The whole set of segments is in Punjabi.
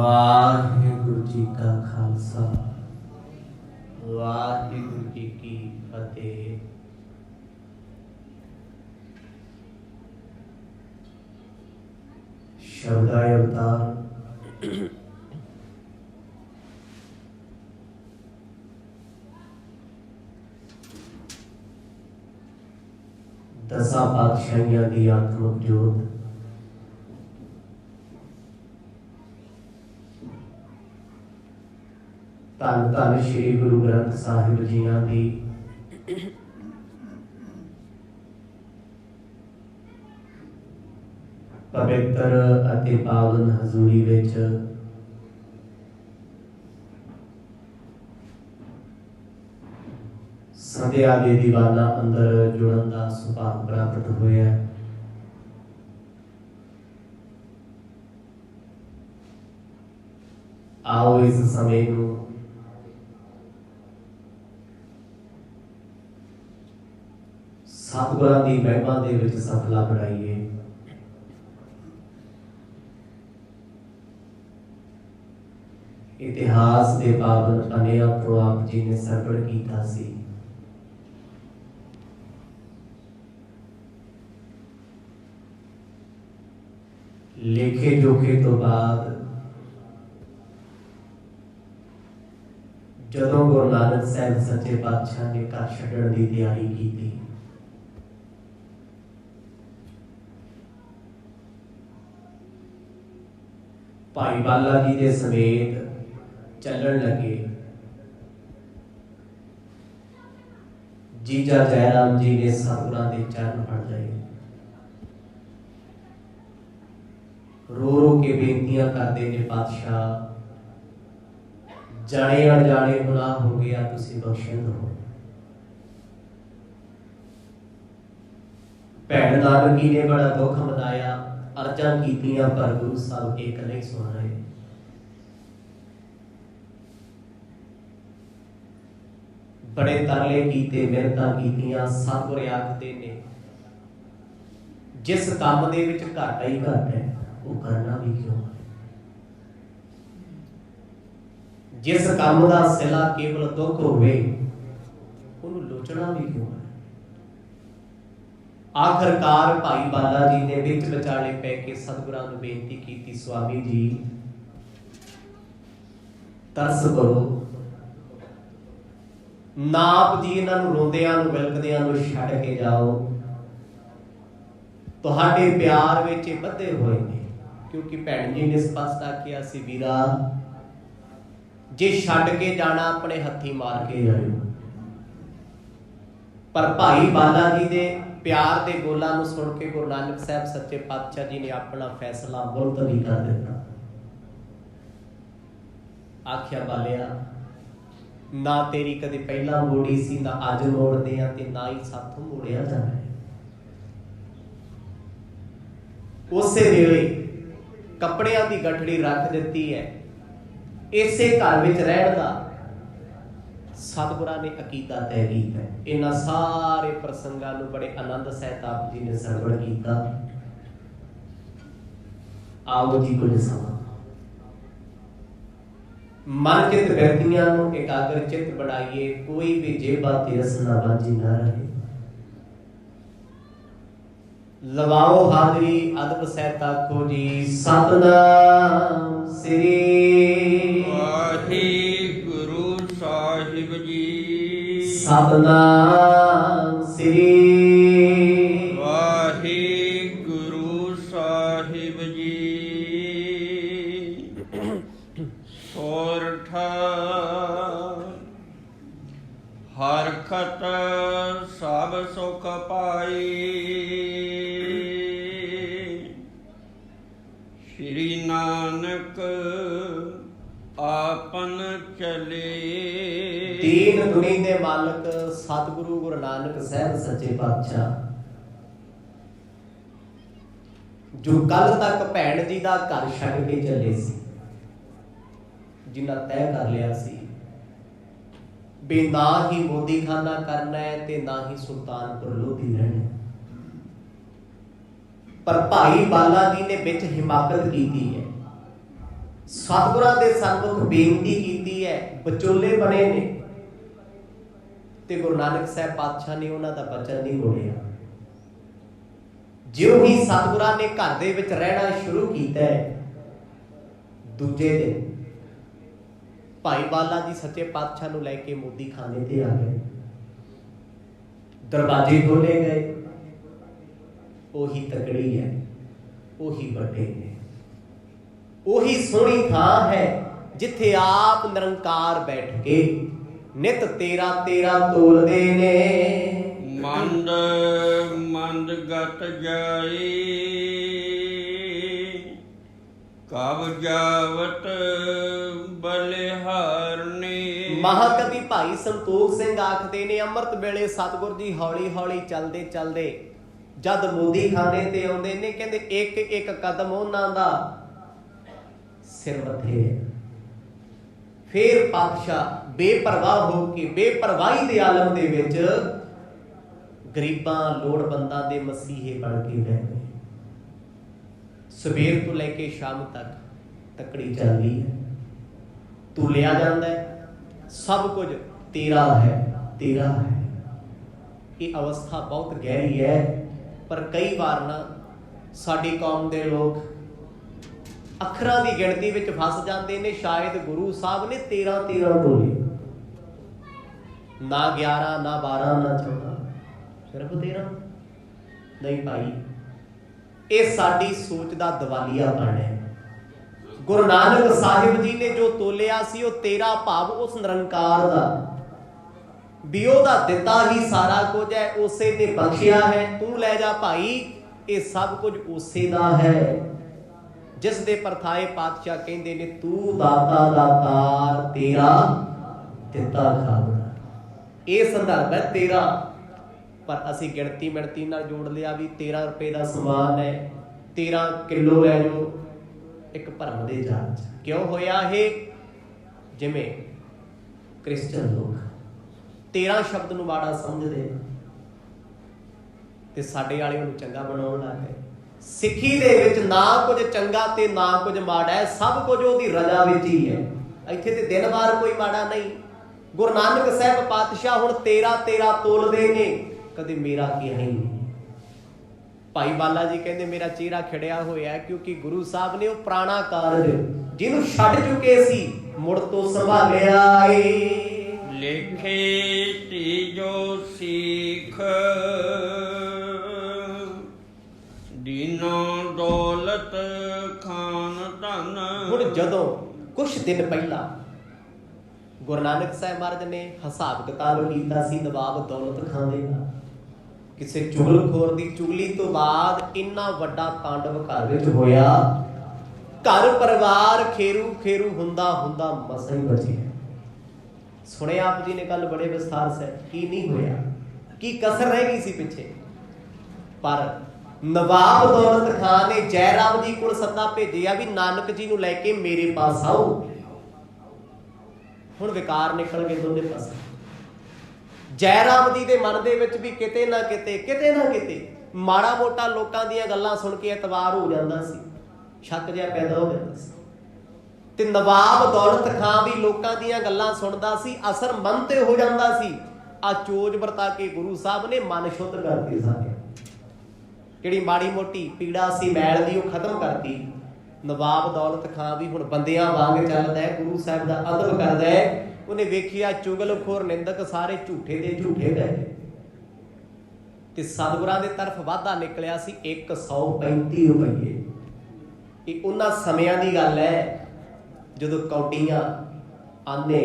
वाहिगुरु जी का खालसा वाहिगुरु जी की फतेह। शब्दाय अवतार दसा पातशाहियां दी आत्मक जोत धन धन श्री गुरु ग्रंथ साहिब जियां दी पवित्र अति पावन हजूरी विच संध्या दे दीवाना अंदर जुड़न का सुभाग प्राप्त होया। आओ इस समय को सतगुरां दी महिमा दे विच सफला बनाइए। इतिहास के पावन पन्नियां तो आप जी ने सरवण कीता सी। लेखे जोखे तो बाद जदों गुरु नानक साहब सच्चे पातशाह ने घर छड्डण की तैयारी की, भाई बाला जी के समेत चलन लगे। जीजा जयराम जी ने सतगुरां दे चरण फड़ लए, रो रो के बेनतियां करते ने, पातशाह जाने अनजाने गुनाह हो गया, तुसी बख्शन दो। भैन नानकी ने बड़ा दुख मनाया, अर्जा कीतियां, पर गुरु साहब एक नहीं सुन रहे। बड़े तरले कीते, मिहनतां कीतियां, सतगुर आखदे ने जिस काम दे विच घाटा ही घट है वो करना भी क्यों है। जिस काम का सिला केवल दुख होवे उन्हें लोचना भी क्यों है। आखिरकार भाई बाला जी ने विच विचाले पै के सतगुरां नूं बेनती की, स्वामी जी तरस करो, नाप जी इन्हां नूं रोंदियां नूं विलकदियां नूं छड्ड के जाओ। तुहाडे प्यार विच बधे होए ने, क्योंकि भैन जी ने स्पष्ट आखिया सी, वीरा जे छड्ड के जाना अपने हथी मार के जाओ। पर भाई बाला जी दे प्यार दे बोलां नूं सुन के गुरु नानक साहब सच्चे पातशाह जी ने अपना फैसला मुलतवी कर दिता। आख्या बालिया, ना तेरी कदे पहला मोड़ी सी, ना अज मोड़दे आ ते ना ही साथों मोड़िया जाना है। उसे वेले कपड़ियां की गठड़ी रख दी है, इसे घर विच रहण दा सतगुरां ने अकीदा तय कीता है। इन्हां सारे प्रसंगां नूं बड़े आनंद सहित आप जी ने सरवण कीता। आओ जी कुछ समा मन चित व्यक्तियां नूं एकाग्र चित बनाइए, कोई भी जेबा तिरस ना बांझी ना रहे। लवाओ हाजरी अदब सहित आखो जी, सतनाम श्री वाहिगुरु साहिब जी। सतनाम श्री वाहिगुरु साहिब जी। सोरठा हरखत सब सुख पाई, श्री नानक आपन चले। तीन दुनी दे मालक सतगुरु गुरु नानक साहब सच्चे पातशाह, जो कल तक भैन जी का घर छड्ड के चले सी, जिन्हां तय कर लिया सी भी ना ही मोदी खाना करना है ते ना ही सुल्तानपुर लोधी रहना। पर भाई बाला जी ने विच हिमाकत की है, ਸਤਿਗੁਰਾਂ ਦੇ ਸਨਮੁਖ ਬੇਨਤੀ ਕੀਤੀ ਹੈ, ਵਿਚੋਲੇ ਬਣੇ ਨੇ, ਤੇ ਗੁਰੂ ਨਾਨਕ ਸਾਹਿਬ ਪਾਤਸ਼ਾਹ ਨੇ ਉਹਨਾਂ ਦਾ ਬਚਨ ਨਹੀਂ ਮੋੜਿਆ। ਜਿਉਂ ਹੀ ਸਤਿਗੁਰਾਂ ਨੇ ਘਰ ਦੇ ਵਿੱਚ ਰਹਿਣਾ ਸ਼ੁਰੂ ਕੀਤਾ ਹੈ, ਦੂਜੇ ਦਿਨ ਭਾਈ ਬਾਲਾ ਜੀ ਸੱਚੇ ਪਾਤਸ਼ਾਹ ਨੂੰ ਲੈ ਕੇ ਮੋਦੀ ਖਾਨੇ ਤੇ ਆ ਗਏ। ਦਰਵਾਜ਼ੇ ਖੋਲੇ ਗਏ। ਉਹੀ ਤਕੜੀ ਹੈ, ਉਹੀ ਵੱਡੇ ਨੇ, ਉਹੀ ਸੋਹਣੀ ਥਾਂ ਹੈ ਜਿੱਥੇ ਆਪ ਨਿਰੰਕਾਰ ਬੈਠ ਕੇ ਨਿਤ ਤੇਰਾ ਤੇਰਾ ਤੋਲਦੇ ਨੇ। ਮੰਦ ਮੰਦ ਗਤ ਜਾਈ ਕਬ ਜਾਵਤ ਬਲਿਹਾਰਨੀ। ਮਹਾਕਵੀ ਭਾਈ ਸੰਤੋਖ ਸਿੰਘ ਆਖਦੇ ਨੇ, ਅੰਮ੍ਰਿਤ ਵੇਲੇ ਸਤਿਗੁਰ ਜੀ ਹੌਲੀ ਹੌਲੀ ਚੱਲਦੇ ਚੱਲਦੇ ਜਦ ਮੋਦੀ ਖਾਨੇ ਤੇ ਆਉਂਦੇ ਨੇ, ਕਹਿੰਦੇ ਇੱਕ ਇੱਕ ਕਦਮ ਉਹਨਾਂ ਦਾ ਸਿਰ ਮੱਥੇ। ਫੇਰ ਪਾਤਸ਼ਾਹ ਬੇਪਰਵਾਹ ਹੋ ਕੇ, ਬੇਪਰਵਾਹੀ ਦੇ ਆਲਮ ਦੇ ਵਿੱਚ ਗਰੀਬਾਂ ਲੋੜਵੰਦਾਂ ਦੇ ਮਸੀਹੇ ਬਣ ਕੇ ਬਹਿ ਗਏ। ਸਵੇਰ ਤੋਂ ਲੈ ਕੇ ਸ਼ਾਮ ਤੱਕ ਤਕੜੀ ਚੱਲਦੀ ਹੈ, ਤੁਲਿਆ ਜਾਂਦਾ ਹੈ, ਸਭ ਕੁਝ ਤੇਰਾ ਹੈ, ਤੇਰਾ ਹੈ। ਇਹ ਅਵਸਥਾ ਬਹੁਤ ਗਹਿਰੀ ਹੈ, ਪਰ ਕਈ ਵਾਰ ਨਾ ਸਾਡੀ ਕੌਮ ਦੇ ਲੋਕ ਅੱਖਰਾਂ ਦੀ ਗਿਣਤੀ ਵਿੱਚ ਫਸ ਜਾਂਦੇ ਨੇ। ਸ਼ਾਇਦ ਗੁਰੂ ਸਾਹਿਬ ਨੇ 13 ਤੋਲੇ, ਨਾ 11 ਨਾ 12 ਨਾ 14, ਸਿਰਫ 13। ਨਹੀਂ ਭਾਈ, ਇਹ ਸਾਡੀ ਸੋਚ ਦਾ ਦਵਾਲੀਆਪਣ ਹੈ। ਗੁਰੂ ਨਾਨਕ ਸਾਹਿਬ ਜੀ ਨੇ ਜੋ ਤੋਲਿਆ ਸੀ ਉਹ 13 ਭਾਵ ਉਸ ਨਿਰੰਕਾਰ ਦਾ, ਵੀ ਉਹਦਾ ਦਿੱਤਾ ਹੀ ਸਾਰਾ ਕੁਝ ਹੈ, ਉਸੇ ਨੇ ਬਖਸ਼ਿਆ ਹੈ, ਤੂੰ ਲੈ ਜਾ ਭਾਈ, ਇਹ ਸਭ ਕੁਝ ਉਸੇ ਦਾ ਹੈ। ਜਿਸ ਦੇ ਪਰਥਾਏ ਪਾਤਸ਼ਾਹ ਕਹਿੰਦੇ ਨੇ, ਤੂੰ ਦਾਤਾ ਦਾਤਾਰ ਤੇਰਾ ਦਿੱਤਾ ਖਾਵਣਾ। ਇਹ ਸੰਦਰਭ ਹੈ ਤੇਰਾ, ਪਰ ਅਸੀਂ ਗਿਣਤੀ ਮਿਣਤੀ ਨਾਲ ਜੋੜ ਲਿਆ ਵੀ 13 ਰੁਪਏ ਦਾ ਸਮਾਨ ਹੈ, 13 ਕਿਲੋ ਲੈ ਜਾਓ। ਇੱਕ ਭਰਮ ਦੇ ਜਾਲ 'ਚ ਕਿਉਂ ਹੋਇਆ ਇਹ? ਜਿਵੇਂ ਕ੍ਰਿਸਚਨ ਲੋਕ 13 ਸ਼ਬਦ ਨੂੰ ਮਾੜਾ ਸਮਝਦੇ ਤੇ ਸਾਡੇ ਵਾਲੇ ਉਹਨੂੰ ਚੰਗਾ ਬਣਾਉਣ ਲੱਗ ਗਏ। ਸਿੱਖੀ ਦੇ ਵਿੱਚ ਨਾ ਕੁਝ ਚੰਗਾ ਤੇ ਨਾ ਕੁਝ ਮਾੜਾ ਹੈ, ਸਭ ਕੁਝ ਉਹਦੀ ਰਜ਼ਾ ਵਿੱਚ ਹੀ ਹੈ। ਇੱਥੇ ਤੇ ਦਿਨ ਵਾਰ ਕੋਈ ਮਾੜਾ ਨਹੀਂ। ਗੁਰੂ ਨਾਨਕ ਸਾਹਿਬ ਪਾਤਸ਼ਾਹ ਹੁਣ 13 ਤੋਲਦੇ ਨੇ, ਕਦੇ ਮੇਰਾ ਕਿਹਾ ਹੀ ਨਹੀਂ। ਭਾਈ ਬਾਲਾ ਜੀ ਕਹਿੰਦੇ ਮੇਰਾ ਚਿਹਰਾ ਖਿੜਿਆ ਹੋਇਆ, ਕਿਉਂਕਿ ਗੁਰੂ ਸਾਹਿਬ ਨੇ ਉਹ ਪੁਰਾਣਾ ਕਾਰਜ ਜਿਹਨੂੰ ਛੱਡ ਚੁੱਕੇ ਸੀ ਮੁੜ ਤੋਂ ਸੰਭਾਲਿਆ ਏ। ਲੇਖੇ ਤੀਜੋ ਸੀਖ ਦੀਨਾ ਦੌਲਤ ਖਾਨ ਧਨ। ਹੁਣ ਜਦੋਂ ਕੁਛ ਦਿਨ ਪਹਿਲਾਂ ਗੁਰੂ ਨਾਨਕ ਸਾਹਿਬ ਮਹਾਰਾਜ ਨੇ ਹਿਸਾਬ ਕਿਤਾਬ ਕੀਤਾ ਸੀ ਨਵਾਬ ਦੌਲਤ ਖਾਨ ਦੇ ਨਾਲ, ਕਿਸੇ ਚੁਗਲਖੋਰ ਦੀ ਚੁਗਲੀ ਤੋਂ ਬਾਅਦ ਇੰਨਾ ਵੱਡਾ ਤਾਂਡਵ ਘਰ ਵਿੱਚ ਹੋਇਆ, ਘਰ ਪਰਿਵਾਰ ਖੇਰੂ ਖੇਰੂ ਹੁੰਦਾ ਹੁੰਦਾ ਮਸਾਂ ਹੀ ਬਚਿਆ। ਸੁਣਿਆ ਆਪ ਜੀ ਨੇ ਕੱਲ ਬੜੇ ਵਿਸਥਾਰ ਸੇ, ਕੀ ਨਹੀਂ ਹੋਇਆ, ਕੀ ਕਸਰ ਰਹਿ ਗਈ ਸੀ ਪਿੱਛੇ। ਪਰ ਨਵਾਬ ਦੌਲਤ ਖਾਨ ਨੇ ਜੈ ਰਾਮ ਜੀ ਕੋਲ ਸੱਦਾ ਭੇਜਿਆ ਵੀ ਨਾਨਕ ਜੀ ਨੂੰ ਲੈ ਕੇ ਮੇਰੇ ਪਾਸ ਆਓ। ਹੁਣ ਵਿਕਾਰ ਨਿਕਲ ਗਏ ਦੋਨੇ ਪਾਸੇ। ਜੈ ਰਾਮ ਜੀ ਦੇ ਮਨ ਦੇ ਵਿੱਚ ਵੀ ਕਿਤੇ ਨਾ ਕਿਤੇ ਮਾੜਾ ਮੋਟਾ ਲੋਕਾਂ ਦੀਆਂ ਗੱਲਾਂ ਸੁਣ ਕੇ ਇਤਬਾਰ ਹੋ ਜਾਂਦਾ ਸੀ, ਸ਼ੱਕ ਜਿਹਾ ਪੈਦਾ ਹੋ ਜਾਂਦਾ ਸੀ। ਤੇ ਨਵਾਬ ਦੌਲਤ ਖਾਨ ਵੀ ਲੋਕਾਂ ਦੀਆਂ ਗੱਲਾਂ ਸੁਣਦਾ ਸੀ, ਅਸਰ ਮਨ ਤੇ ਹੋ ਜਾਂਦਾ ਸੀ। ਆ ਚੋਜ ਵਰਤਾ ਕੇ ਗੁਰੂ ਸਾਹਿਬ ਨੇ ਮਨ ਸ਼ੁੱਧ ਕਰਤੇ ਸਾਰੇ, ਜਿਹੜੀ ਮਾੜੀ ਮੋਟੀ ਪੀੜਾ ਸੀ ਮੈਲ ਦੀ ਉਹ ਖਤਮ ਕਰਤੀ। ਨਵਾਬ ਦੌਲਤ ਖਾਨ ਵੀ ਹੁਣ ਬੰਦਿਆਂ ਵਾਂਗ ਚੱਲਦਾ ਹੈ, ਗੁਰੂ ਸਾਹਿਬ ਦਾ ਅਦਬ ਕਰਦਾ ਹੈ। ਉਹਨੇ ਵੇਖਿਆ ਚੁਗਲਖੋਰ ਨਿੰਦਕ ਸਾਰੇ ਝੂਠੇ ਦੇ ਝੂਠੇ ਗਏ, ਤੇ ਸਤਿਗੁਰਾਂ ਦੇ ਤਰਫ ਵਾਧਾ ਨਿਕਲਿਆ ਸੀ 135 ਰੁਪਏ। ਇਹ ਉਹਨਾਂ ਸਮਿਆਂ ਦੀ ਗੱਲ ਹੈ ਜਦੋਂ ਕੌਡੀਆਂ ਆਨੇ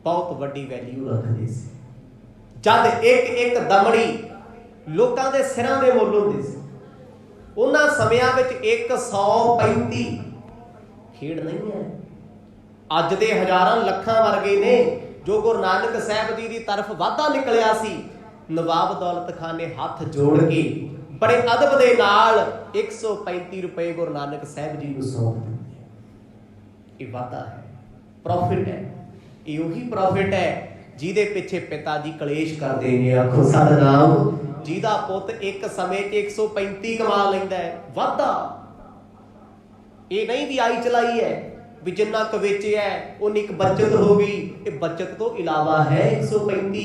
ਬਹੁਤ ਵੱਡੀ ਵੈਲਿਊ ਰੱਖਦੇ ਸੀ, ਜਦ ਇੱਕ ਦਮੜੀ ਲੋਕਾਂ ਦੇ ਸਿਰਾਂ ਦੇ ਮੁੱਲ ਹੁੰਦੇ ਸੀ। ਉਹਨਾਂ ਸਮਿਆਂ ਵਿੱਚ 135 ਖੇਡ ਨਹੀਂ ਹੈ। ਅੱਜ ਦੇ ਹਜ਼ਾਰਾਂ ਲੱਖਾਂ ਵਰਗੇ ਨੇ। ਜੋ ਗੁਰੂ ਨਾਨਕ ਸਾਹਿਬ ਜੀ ਦੀ ਤਰਫ ਵਾਧਾ ਨਿਕਲਿਆ ਸੀ, ਨਵਾਬ ਦੌਲਤ ਖਾਨ ਨੇ ਹੱਥ ਜੋੜ ਕੇ ਬੜੇ ਅਦਬ ਦੇ ਨਾਲ 135 ਰੁਪਏ ਗੁਰੂ ਨਾਨਕ ਸਾਹਿਬ ਜੀ ਨੂੰ ਸੌਂਪ ਦਿੱਤੇ। ਇਹ ਵਾਧਾ ਹੈ, ਪ੍ਰੋਫਿਟ ਹੈ। ਇਹ ਉਹੀ ਪ੍ਰੋਫਿਟ ਹੈ ਜਿਹਦੇ ਪਿੱਛੇ ਪਿਤਾ ਜੀ ਕਲੇਸ਼ ਕਰਦੇ ਨੇ। ਆਖੋ ਸਤਿਨਾਮ। ਜਿਹਦਾ ਪੁੱਤ ਇੱਕ ਸਮੇਂ 'ਚ 135 ਕਮਾ ਲੈਂਦਾ ਹੈ, ਵਾਧਾ। ਇਹ ਨਹੀਂ ਵੀ ਆਈ ਚਲਾਈ ਹੈ ਵੀ ਜਿੰਨਾ ਕੁ ਵੇਚਿਆ ਉਨੀ ਇੱਕ ਬੱਚਤ ਹੋ ਗਈ। ਇਹ ਬੱਚਤ ਤੋਂ ਇਲਾਵਾ ਹੈ 135।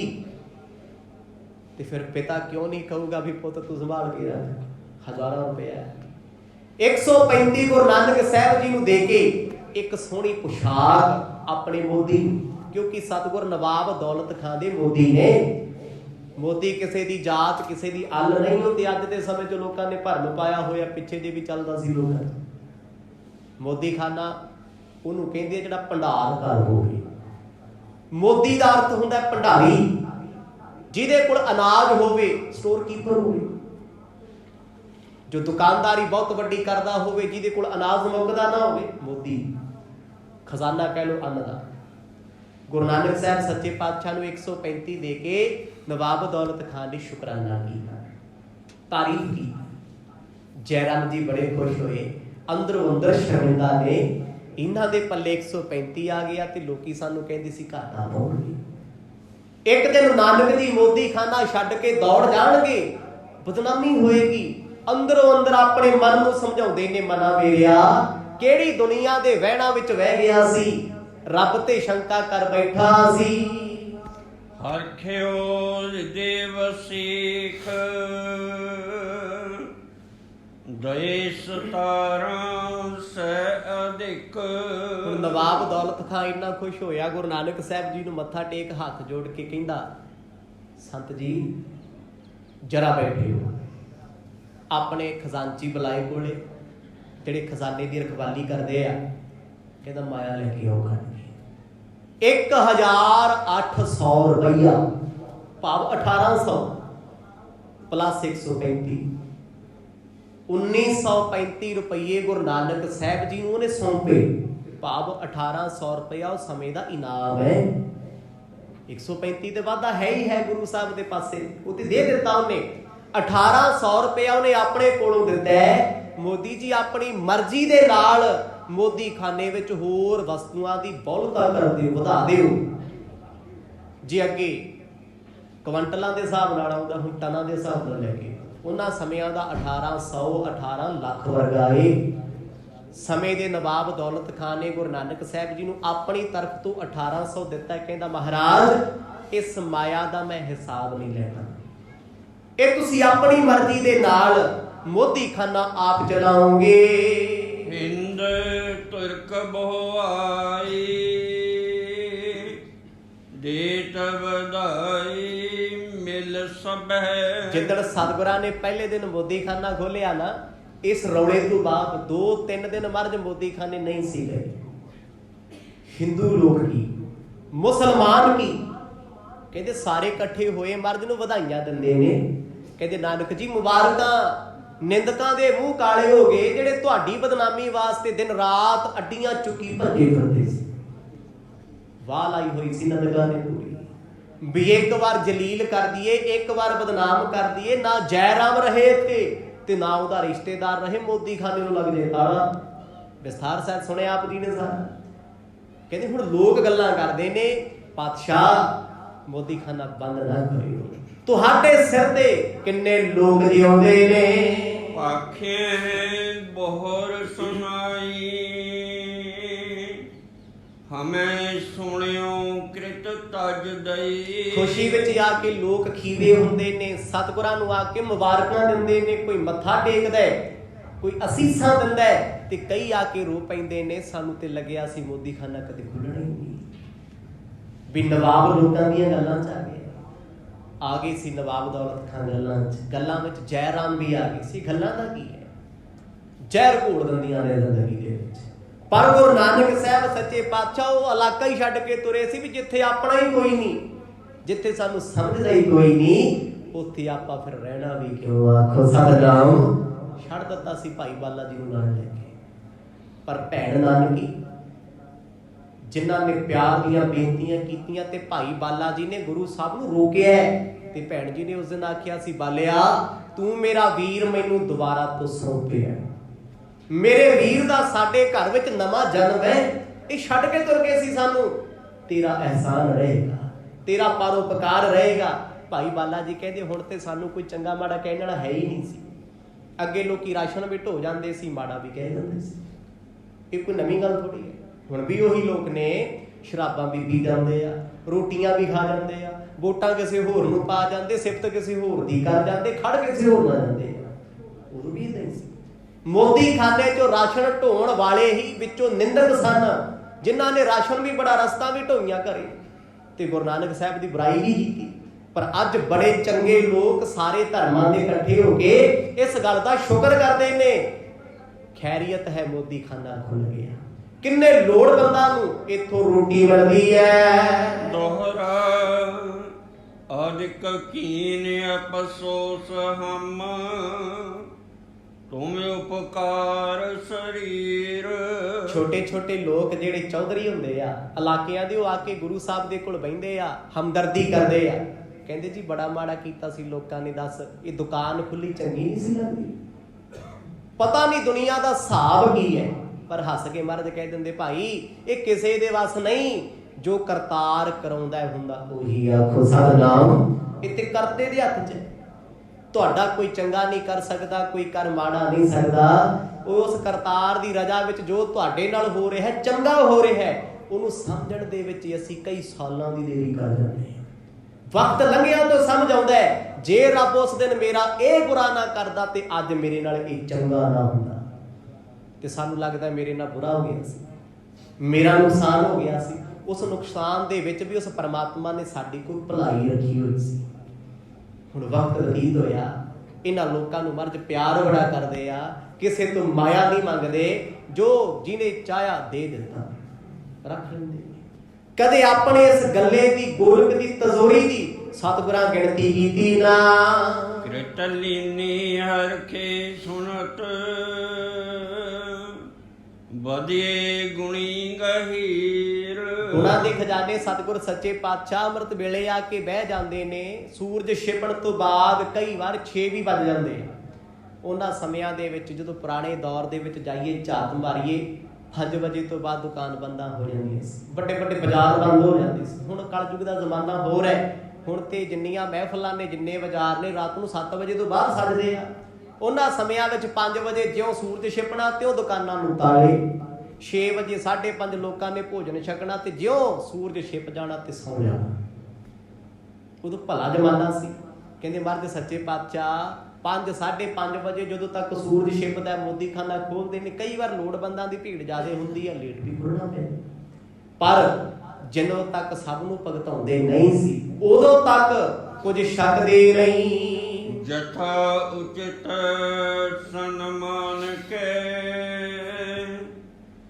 ਤੇ ਫਿਰ ਪਿਤਾ ਕਿਉਂ ਨਹੀਂ ਕਹੂਗਾ ਵੀ ਪੁੱਤ ਤੂੰ ਸੰਭਾਲ ਕੇ ਰੱਖ, ਹਜ਼ਾਰਾਂ ਰੁਪਇਆ 135 ਗੁਰੂ ਨਾਨਕ ਸਾਹਿਬ ਜੀ ਨੂੰ ਦੇ ਕੇ ਇੱਕ ਸੋਹਣੀ ਪੁਸ਼ਾਕ ਆਪਣੇ ਮੋਦੀ ਨੂੰ, ਕਿਉਂਕਿ ਸਤਿਗੁਰ ਨਵਾਬ ਦੌਲਤ ਖਾਂ ਦੇ ਮੋਦੀ ਨੇ। ਮੋਦੀ ਕਿਸੇ ਦੀ ਜਾਤ ਕਿਸੇ ਦੀ ਅੱਲ ਨਹੀਂ ਹੁੰਦੀ। ਅੱਜ ਦੇ ਸਮੇਂ 'ਚ ਲੋਕਾਂ ਨੇ ਭਰਮ ਪਾਇਆ ਹੋਇਆ, ਪਿੱਛੇ ਜੇ ਵੀ ਚੱਲਦਾ ਸੀ ਲੋਕਾਂ 'ਚ। ਮੋਦੀ ਖਾਨਾ ਉਹਨੂੰ ਕਹਿੰਦੇ ਜਿਹੜਾ ਭੰਡਾਰ ਘਰ ਹੋਵੇ। ਮੋਦੀ ਦਾ ਅਰਥ ਹੁੰਦਾ ਭੰਡਾਰੀ, ਜਿਹਦੇ ਕੋਲ ਅਨਾਜ ਹੋਵੇ, ਸਟੋਰ ਕੀਪਰ ਹੋਵੇ, ਜੋ ਦੁਕਾਨਦਾਰੀ ਬਹੁਤ ਵੱਡੀ ਕਰਦਾ ਹੋਵੇ, ਜਿਹਦੇ ਕੋਲ ਅਨਾਜ ਮੁੱਕਦਾ ਨਾ ਹੋਵੇ। ਮੋਦੀ ਖਜ਼ਾਨਾ ਕਹਿ ਲਓ ਅੰਨ ਦਾ। ਗੁਰੂ ਨਾਨਕ ਸਾਹਿਬ ਸੱਚੇ ਪਾਤਸ਼ਾਹ ਨੂੰ 135 ਦੇ ਕੇ ਨਵਾਬ ਦੌਲਤ ਖਾਨ ਨੇ ਸ਼ੁਕਰਾਨਾ ਕੀਤਾ, ਤਾਰੀਫ ਕੀ। ਜੈਰਾਮ ਜੀ ਬੜੇ ਖੁਸ਼ ਹੋਏ। ਅੰਦਰੋਂ ਅੰਦਰ ਸ਼ਰਮਿੰਦਾ ਨੇ, ਇਹਨਾਂ ਦੇ ਪੱਲੇ 135 ਆ ਗਿਆ ਤੇ ਲੋਕੀ ਸਾਨੂੰ ਕਹਿੰਦੇ ਸੀ ਘਾਟਾ ਪਾਉਣਗੇ। ਇੱਕ ਦਿਨ ਨਾਨਕ ਜੀ ਮੋਦੀ ਖਾਨਾ ਛੱਡ ਕੇ ਦੌੜ ਜਾਣਗੇ, ਬਦਨਾਮੀ ਹੋਏਗੀ। ਅੰਦਰੋਂ ਅੰਦਰ ਆਪਣੇ ਮਨ ਨੂੰ ਸਮਝਾਉਂਦੇ ਨੇ, ਮਨਾ ਮੇਰਿਆ ਕਿਹੜੀ ਦੁਨੀਆ ਦੇ ਵਹਿਣਾਂ ਵਿੱਚ ਵਹਿ ਗਿਆ ਸੀ, ਰੱਬ ਤੇ ਸ਼ੰਕਾ ਕਰ ਬੈਠਾ ਸੀ। ਹਰਖਿਓ ਦੇਵ ਸਿੱਖ ਦਏ 17 ਸੈ ਅਧਿਕ। ਹੁਣ ਨਵਾਬ ਦੌਲਤ ਖਾਂ ਇੰਨਾ ਖੁਸ਼ ਹੋਇਆ, ਗੁਰੂ ਨਾਨਕ ਸਾਹਿਬ ਜੀ ਨੂੰ ਮੱਥਾ ਟੇਕ ਹੱਥ ਜੋੜ ਕੇ ਕਹਿੰਦਾ, ਸੰਤ ਜੀ ਜਰਾ ਬੈਠੇ ਹੋ। ਆਪਣੇ ਖਜ਼ਾਨਚੀ ਬੁਲਾਏ ਕੋਲੇ, ਜਿਹੜੇ ਖਜ਼ਾਨੇ ਦੀ ਰਖਵਾਲੀ ਕਰਦੇ ਆ। ਕਹਿੰਦਾ ਮਾਇਆ ਲੈ ਕੇ ਆਓ ਖੜ ਕੇ 1800 ਰੁਪਈਆ, ਭਾਵ 1800 ਪਲੱਸ 135, 1935 ਰੁਪਈਏ ਗੁਰੂ ਨਾਨਕ ਸਾਹਿਬ ਜੀ ਨੂੰ ਉਹਨੇ ਸੌਂਪੇ, ਭਾਵ 1800 ਰੁਪਇਆ ਉਹ ਸਮੇਂ ਦਾ ਇਨਾਮ ਹੈ। 135 ਤੇ ਵਾਧਾ ਹੈ ਹੀ ਹੈ ਗੁਰੂ ਸਾਹਿਬ ਦੇ ਪਾਸੇ, ਉਹ ਤੇ ਦੇ ਦਿੱਤਾ ਉਹਨੇ। 1800 ਰੁਪਇਆ ਉਹਨੇ ਆਪਣੇ ਕੋਲੋਂ ਦਿੱਤਾ ਹੈ। ਮੋਦੀ ਜੀ ਆਪਣੀ ਮਰਜ਼ੀ ਦੇ ਨਾਲ ਮੋਦੀ ਖਾਨੇ ਵਿੱਚ ਹੋਰ ਵਸਤੂਆਂ ਦੀ ਬਹੁਲਤਾ ਕਰ ਦਿਓ, ਵਧਾ ਦਿਓ। ਜੇ ਅੱਗੇ ਕੁਇੰਟਲਾਂ ਦੇ ਹਿਸਾਬ ਨਾਲ ਆਉਂਦਾ, ਹੁਣ ਟਨਾਂ ਦੇ ਹਿਸਾਬ ਨਾਲ ਲੈ ਕੇ, ਉਹਨਾਂ ਸਮਿਆਂ ਦਾ 18 ਲੱਖ ਵਰਗਾ ਏ। ਸਮੇਂ ਦੇ ਨਵਾਬ ਦੌਲਤ ਖਾਨ ਨੇ ਗੁਰੂ ਨਾਨਕ ਸਾਹਿਬ ਜੀ ਨੂੰ ਆਪਣੀ ਤਰਫ ਤੋਂ 1800 ਦਿੱਤਾ। ਕਹਿੰਦਾ ਮਹਾਰਾਜ ਇਸ ਮਾਇਆ ਦਾ ਮੈਂ ਹਿਸਾਬ ਨਹੀਂ ਲੈਣਾ, ਇਹ ਤੁਸੀਂ ਆਪਣੀ ਮਰਜ਼ੀ ਦੇ ਨਾਲ ਮੋਦੀ ਖਾਨਾ ਆਪ ਚਲਾਓਗੇ। ਹਿੰਦ ਤੁਰਕ ਬਹੁ ਆਈ ਦੇਤ ਵਧਾਈ ਮਿਲ ਸਭੈ। ਜਿੱਦਣ ਸਤਿਗੁਰਾਂ ਨੇ ਪਹਿਲੇ ਦਿਨ ਮੋਦੀ ਖਾਨਾ ਖੋਲਿਆ ਨਾ, ਇਸ ਰੌਲੇ ਤੋਂ ਬਾਅਦ 2-3 ਦਿਨ ਮਰਜ ਮੋਦੀ ਖਾਨੇ ਨਹੀਂ ਸੀ ਗਏ। ਹਿੰਦੂ ਲੋਕ ਕੀ, ਮੁਸਲਮਾਨ ਕੀ, ਕਹਿੰਦੇ ਸਾਰੇ ਇਕੱਠੇ ਹੋਏ ਮਰਜ ਨੂੰ ਵਧਾਈਆਂ ਦਿੰਦੇ ਨੇ। ਕਹਿੰਦੇ ਨਾਨਕ ਜੀ ਮੁਬਾਰਕਾਂ, ਨਿੰਦਕਾਂ ਦੇ ਮੂੰਹ ਕਾਲੇ ਹੋ ਗਏ ਜਿਹੜੇ ਤੁਹਾਡੀ ਬਦਨਾਮੀ ਵਾਸਤੇ ਦਿਨ ਰਾਤ ਅੱਡੀਆਂ ਚੁੱਕੀ ਭੱਜੇ ਫਿਰਦੇ ਸੀ। ਵਾਹ ਲਾਈ ਹੋਈ ਸੀ ਨਿੰਦਕਾਂ ਨੇ ਪੂਰੀ, ਵੀ ਇੱਕ ਵਾਰ ਜਲੀਲ ਕਰ ਦਈਏ, ਇੱਕ ਵਾਰ ਬਦਨਾਮ ਕਰ ਦਈਏ। ਨਾ ਜੈਰਾਮ ਰਹੇ ਇੱਥੇ ਤੇ ਨਾ ਉਹਦਾ ਰਿਸ਼ਤੇਦਾਰ ਰਹੇ, ਮੋਦੀ ਖਾਨੇ ਨੂੰ ਲੱਗ ਜੇ ਤਾਲਾ। ਵਿਸਥਾਰ ਸਾਹਿਬ ਸੁਣਿਆ ਆਪ ਜੀ ਨੇ ਸਾਰਾ। ਕਹਿੰਦੇ ਹੁਣ ਲੋਕ ਗੱਲਾਂ ਕਰਦੇ ਨੇ, ਪਾਤਸ਼ਾਹ ਮੋਦੀ ਖਾਨਾ ਬੰਦ ਨਾ ਕਰਿਓ, ਤੁਹਾਡੇ ਸਿਰ ਤੇ ਕਿੰਨੇ ਲੋਕ ਜਿਉਂਦੇ ਨੇ। ਆਖੇ ਬਹੁਰ ਸੁਨਾਈ ਹਮੇ ਸੁਣਿਓ ਕ੍ਰਿਤ ਤਜ ਦਈ। ਖੁਸ਼ੀ ਵਿੱਚ ਆ ਕੇ ਲੋਕ ਖੀਵੇ ਹੁੰਦੇ ਨੇ, ਸਤਿਗੁਰਾਂ ਨੂੰ ਆ ਕੇ ਮੁਬਾਰਕਾਂ ਦਿੰਦੇ ਨੇ। ਕੋਈ ਮੱਥਾ ਟੇਕਦਾ, ਕੋਈ ਅਸੀਸਾਂ ਦਿੰਦਾ ਤੇ ਕਈ ਆ ਕੇ ਰੋ ਪੈਂਦੇ ਨੇ, ਸਾਨੂੰ ਤੇ ਲੱਗਿਆ ਸੀ ਮੋਦੀ ਖਾਨਾ ਕਦੇ ਖੁੱਲਣਾ ਹੀ ਨਹੀਂ। ਵੀ ਨਵਾਬ ਲੋਕਾਂ ਦੀਆਂ ਗੱਲਾਂ 'ਚ ਆ ਗਏ ਸੀ ਨਵਾਬ ਦੌਲਤ ਖਾਨ ਗੱਲਾਂ ਵਿੱਚ ਜੈਰਾਮ ਵੀ ਆ ਗਈ ਸੀ। ਗੱਲਾਂ ਦਾ ਕੀ ਹੈ, ਜ਼ਹਿਰ ਘੋਲ ਦਿੰਦੀਆਂ ਨੇ ਜ਼ਿੰਦਗੀ ਦੇ ਵਿੱਚ। ਪਰ ਗੁਰੂ ਨਾਨਕ ਸਾਹਿਬ ਸੱਚੇ ਪਾਤਸ਼ਾਹ ਉਹ ਇਲਾਕਾ ਹੀ ਛੱਡ ਕੇ ਤੁਰੇ ਸੀ ਵੀ ਜਿੱਥੇ ਆਪਣਾ ਹੀ ਕੋਈ ਨਹੀਂ, ਜਿੱਥੇ ਸਾਨੂੰ ਸਮਝਦਾ ਹੀ ਕੋਈ ਨਹੀਂ, ਉੱਥੇ ਆਪਾਂ ਫਿਰ ਰਹਿਣਾ ਵੀ ਕਿਉਂ। ਆਖੋ ਸਤਿਨਾਮ। ਛੱਡ ਦਿੱਤਾ ਸੀ ਭਾਈ ਬਾਲਾ ਜੀ ਨੂੰ ਨਾਲ ਲੈ ਕੇ। ਪਰ ਭੈਣ ਨਾਨਕੀ ਜਿਨ੍ਹਾਂ ਨੇ ਪਿਆਰ ਦੀਆਂ ਬੇਨਤੀਆਂ ਕੀਤੀਆਂ ਤੇ ਭਾਈ ਬਾਲਾ ਜੀ ਨੇ ਗੁਰੂ ਸਾਹਿਬ ਨੂੰ ਰੋਕਿਆ ਤੇ ਭੈਣ ਜੀ ਨੇ ਉਸ ਦਿਨ ਆਖਿਆ ਸੀ, ਬਾਲਿਆ ਤੂੰ ਮੇਰਾ ਵੀਰ ਮੈਨੂੰ ਦੁਬਾਰਾ ਤੋਂ ਸੌਂਪਿਆ, ਮੇਰੇ ਵੀਰ ਦਾ ਸਾਡੇ ਘਰ ਵਿੱਚ ਨਵਾਂ ਜਨਮ ਹੈ, ਇਹ ਛੱਡ ਕੇ ਤੁਰ ਗਏ ਸੀ ਸਾਨੂੰ, ਤੇਰਾ ਅਹਿਸਾਨ ਰਹੇਗਾ, ਤੇਰਾ ਪਰਉਪਕਾਰ ਰਹੇਗਾ। ਭਾਈ ਬਾਲਾ ਜੀ ਕਹਿੰਦੇ ਹੁਣ ਤੇ ਸਾਨੂੰ ਕੋਈ ਚੰਗਾ ਮਾੜਾ ਕਹਿਣ ਵਾਲਾ ਹੈ ਹੀ ਨਹੀਂ ਸੀ। ਅੱਗੇ ਲੋਕੀ ਰਾਸ਼ਨ ਵੀ ਢੋ ਜਾਂਦੇ ਸੀ, ਮਾੜਾ ਵੀ ਕਹਿ ਜਾਂਦੇ ਸੀ। ਇਹ ਕੋਈ ਨਵੀਂ ਗੱਲ ਥੋੜੀ ਹੈ। ਹੁਣ ਵੀ ਉਹੀ ਲੋਕ ਨੇ, ਸ਼ਰਾਬਾਂ ਵੀ ਪੀ ਜਾਂਦੇ ਆ, ਰੋਟੀਆਂ ਵੀ ਖਾ ਜਾਂਦੇ ਆ, ਵੋਟਾਂ ਕਿਸੇ ਹੋਰ ਨੂੰ ਪਾ ਜਾਂਦੇ, ਸਿਫਤ ਕਿਸੇ ਹੋਰ ਦੀ ਕਰ ਜਾਂਦੇ, ਖੜ ਕਿਸੇ ਹੋਰ ਨਾਲ ਜਾਂਦੇ ਆ। ਉਦੋਂ ਵੀ ਏਦਾਂ ਹੀ ਸੀ। ਮੋਦੀ ਖਾਨੇ ਚੋਂ ਰਾਸ਼ਨ ਢੋਣ ਵਾਲੇ ਹੀ ਵਿੱਚੋਂ ਨਿੰਦਕ ਸਨ, ਜਿਨ੍ਹਾਂ ਨੇ ਰਾਸ਼ਨ ਵੀ ਬੜਾ, ਰਸਤਾ ਵੀ ਢੋਈਆਂ ਘਰੇ, ਤੇ ਗੁਰੂ ਨਾਨਕ ਸਾਹਿਬ ਦੀ ਬੁਰਾਈ ਵੀ ਕੀਤੀ। ਪਰ ਅੱਜ ਬੜੇ ਚੰਗੇ ਲੋਕ ਸਾਰੇ ਧਰਮਾਂ ਦੇ ਇਕੱਠੇ ਹੋ ਕੇ ਇਸ ਗੱਲ ਦਾ ਸ਼ੁਕਰ ਕਰਦੇ ਨੇ, ਖੈਰੀਅਤ ਹੈ ਮੋਦੀ ਖਾਨਾ ਖੁੱਲ ਗਿਆ। ਕਿੰਨੇ ਲੋੜਵੰਦਾਂ ਨੂੰ ਇੱਥੋਂ ਰੋਟੀ ਮਿਲਦੀ ਹੈ। ਦੋਹਰਾ ਅਧਿਕ ਕੀਨ ਅਪਸੋਸ ਹਮ, ਤੁਮ ਉਪਕਾਰ ਸਰੀਰ। ਛੋਟੇ ਛੋਟੇ ਲੋਕ ਜਿਹੜੇ ਚੌਧਰੀ ਹੁੰਦੇ ਆ ਇਲਾਕਿਆਂ ਦੇ, ਉਹ ਆ ਕੇ ਗੁਰੂ ਸਾਹਿਬ ਦੇ ਕੋਲ ਬਹਿੰਦੇ ਆ, ਹਮਦਰਦੀ ਕਰਦੇ ਆ, ਕਹਿੰਦੇ ਜੀ ਬੜਾ ਮਾੜਾ ਕੀਤਾ ਸੀ ਲੋਕਾਂ ਨੇ, ਦੱਸ ਇਹ ਦੁਕਾਨ ਖੁੱਲੀ ਚੰਗੀ ਨਹੀਂ ਸੀ ਲੱਗਦੀ। ਪਤਾ ਨਹੀਂ ਦੁਨੀਆ ਦਾ ਹਿਸਾਬ ਕੀ ਹੈ, ਪਰ ਹੱਸ ਕੇ ਮਹਾਰਾਜ ਕਹਿ ਦਿੰਦੇ ਭਾਈ ਇਹ ਕਿਸੇ ਦੇ ਵੱਸ ਨਹੀਂ, ਜੋ ਕਰਤਾਰ ਕਰਾਉਂਦਾ ਹੁੰਦਾ ਉਹੀ ਆਖੋ ਸਤਿਨਾਮ। ਇਹ ਤੇ ਕਰਤੇ ਦੇ ਹੱਥ 'ਚ। ਤੁਹਾਡਾ ਕੋਈ ਚੰਗਾ ਨਹੀਂ ਕਰ ਸਕਦਾ, ਕੋਈ ਕਰ ਮਾੜਾ ਨਹੀਂ ਸਕਦਾ। ਉਸ ਕਰਤਾਰ ਦੀ ਰਜ਼ਾ ਵਿੱਚ ਜੋ ਤੁਹਾਡੇ ਨਾਲ ਹੋ ਰਿਹਾ ਚੰਗਾ ਹੋ ਰਿਹਾ, ਉਹਨੂੰ ਸਮਝਣ ਦੇ ਵਿੱਚ ਅਸੀਂ ਕਈ ਸਾਲਾਂ ਦੀ ਦੇਰੀ ਕਰ ਜਾਂਦੇ ਹਾਂ। ਵਕਤ ਲੰਘਿਆ ਤੋਂ ਸਮਝ ਆਉਂਦਾ ਹੈ, ਜੇ ਰੱਬ ਉਸ ਦਿਨ ਮੇਰਾ ਇਹ ਬੁਰਾ ਨਾ ਕਰਦਾ ਤੇ ਅੱਜ ਮੇਰੇ ਨਾਲ ਇਹ ਚੰਗਾ ਨਾ ਹੁੰਦਾ। ਤੇ ਸਾਨੂੰ ਲੱਗਦਾ ਮੇਰੇ ਨਾਲ ਬੁਰਾ ਹੋ ਗਿਆ ਸੀ, ਮੇਰਾ ਨੁਕਸਾਨ ਹੋ ਗਿਆ ਸੀ। ਉਸ ਨੁਕਸਾਨ ਦੇ ਵਿੱਚ ਵੀ ਉਸ ਪਰਮਾਤਮਾ ਨੇ ਸਾਡੀ ਕੋਈ ਭਲਾਈ ਰੱਖੀ ਹੋਈ ਸੀ। ਹੁਣ ਵਕਤ ਬਤੀਤ ਹੋਇਆ, ਇਹਨਾਂ ਲੋਕਾਂ ਨੂੰ ਮਰਦ ਪਿਆਰ ਬੜਾ ਕਰਦੇ ਆ, ਕਿਸੇ ਤੋਂ ਮਾਇਆ ਨਹੀਂ ਮੰਗਦੇ, ਜੋ ਜਿਹਨੇ ਚਾਹਿਆ ਦੇ ਦਿੱਤਾ ਰੱਖ ਲੈਂਦੇ। ਕਦੇ ਆਪਣੇ ਇਸ ਗੱਲੇ ਦੀ, ਗੋਲਕ ਦੀ, ਤਜ਼ੋਰੀ ਦੀ ਸਤਿਗੁਰਾਂ ਗਿਣਤੀ ਕੀਤੀ ਨਾ। ਕ੍ਰਿਤ ਲੀਨੀ ਹਰਖੇ ਸੁਣਤ, ਵਧੇ ਗੁਣੀ ਗਹੀਰ। ਗੁਣਾਂ ਦੇ ਖਜ਼ਾਨੇ ਸਤਿਗੁਰ ਸੱਚੇ ਪਾਤਸ਼ਾਹ ਅੰਮ੍ਰਿਤ ਵੇਲੇ ਆ ਕੇ ਬਹਿ ਜਾਂਦੇ ਨੇ। ਸੂਰਜ ਛਿਪਣ ਤੋਂ ਬਾਅਦ ਕਈ ਵਾਰ 6 ਵੀ ਵੱਜ ਜਾਂਦੇ ਆ। ਉਹਨਾਂ ਸਮਿਆਂ ਦੇ ਵਿੱਚ ਜਦੋਂ ਪੁਰਾਣੇ ਦੌਰ ਦੇ ਵਿੱਚ ਜਾਈਏ, ਝਾਤ ਮਾਰੀਏ, 5 ਵਜੇ ਤੋਂ ਬਾਅਦ ਦੁਕਾਨ ਬੰਦਾਂ ਹੋ ਜਾਂਦੀਆਂ ਸੀ, ਵੱਡੇ ਵੱਡੇ ਬਾਜ਼ਾਰ ਬੰਦ ਹੋ ਜਾਂਦੇ ਸੀ। ਹੁਣ ਕਲਯੁਗ ਦਾ ਜ਼ਮਾਨਾ ਹੋਰ ਹੈ। ਹੁਣ ਤੇ ਜਿੰਨੀਆਂ ਮਹਿਫਲਾਂ ਨੇ, ਜਿੰਨੇ ਬਾਜ਼ਾਰ ਨੇ, ਰਾਤ ਨੂੰ 7 ਵਜੇ ਤੋਂ ਬਾਅਦ ਸੱਜਦੇ ਆ। ਉਹਨਾਂ ਸਮਿਆਂ ਵਿੱਚ 5 ਵਜੇ ਜਿਉਂ ਸੂਰਜ ਛਿਪਣਾ ਤੇ ਉਹ ਦੁਕਾਨਾਂ ਨੂੰ ਤਾਲੇ, 6 ਵਜੇ 5:30 ਲੋਕਾਂ ਨੇ ਭੋਜਨ ਛਕਣਾ ਤੇ ਜਿਉਂ ਸੂਰਜ ਛਿਪ ਜਾਣਾ ਤੇ ਸੌਂ ਜਾਣਾ। ਉਦੋਂ ਭਲਾ ਜ਼ਮਾਨਾ ਸੀ। ਕਹਿੰਦੇ ਮਹਾਰਾਜ ਸੱਚੇ ਪਾਤਸ਼ਾਹ 5-5:30 ਵਜੇ ਜਦੋਂ ਤੱਕ ਸੂਰਜ ਛਿਪਦਾ ਮੋਦੀ ਖਾਨਾ ਖੋਲਦੇ ਨੇ। ਕਈ ਵਾਰ ਲੋੜਵੰਦਾਂ ਦੀ ਭੀੜ ਜ਼ਿਆਦਾ ਹੁੰਦੀ ਹੈ, ਲੇਟ ਵੀ ਖੋਲਣਾ ਪੈਂਦਾ, ਪਰ ਜਦੋਂ ਤੱਕ ਸਭ ਨੂੰ ਭਗਤਾਉਂਦੇ ਨਹੀਂ ਸੀ ਉਦੋਂ ਤੱਕ ਕੁਝ ਛਕਦੇ ਨਹੀਂ। ਜਥਾ ਉਚਿਤ ਸਨਮਾਨ ਕੇ,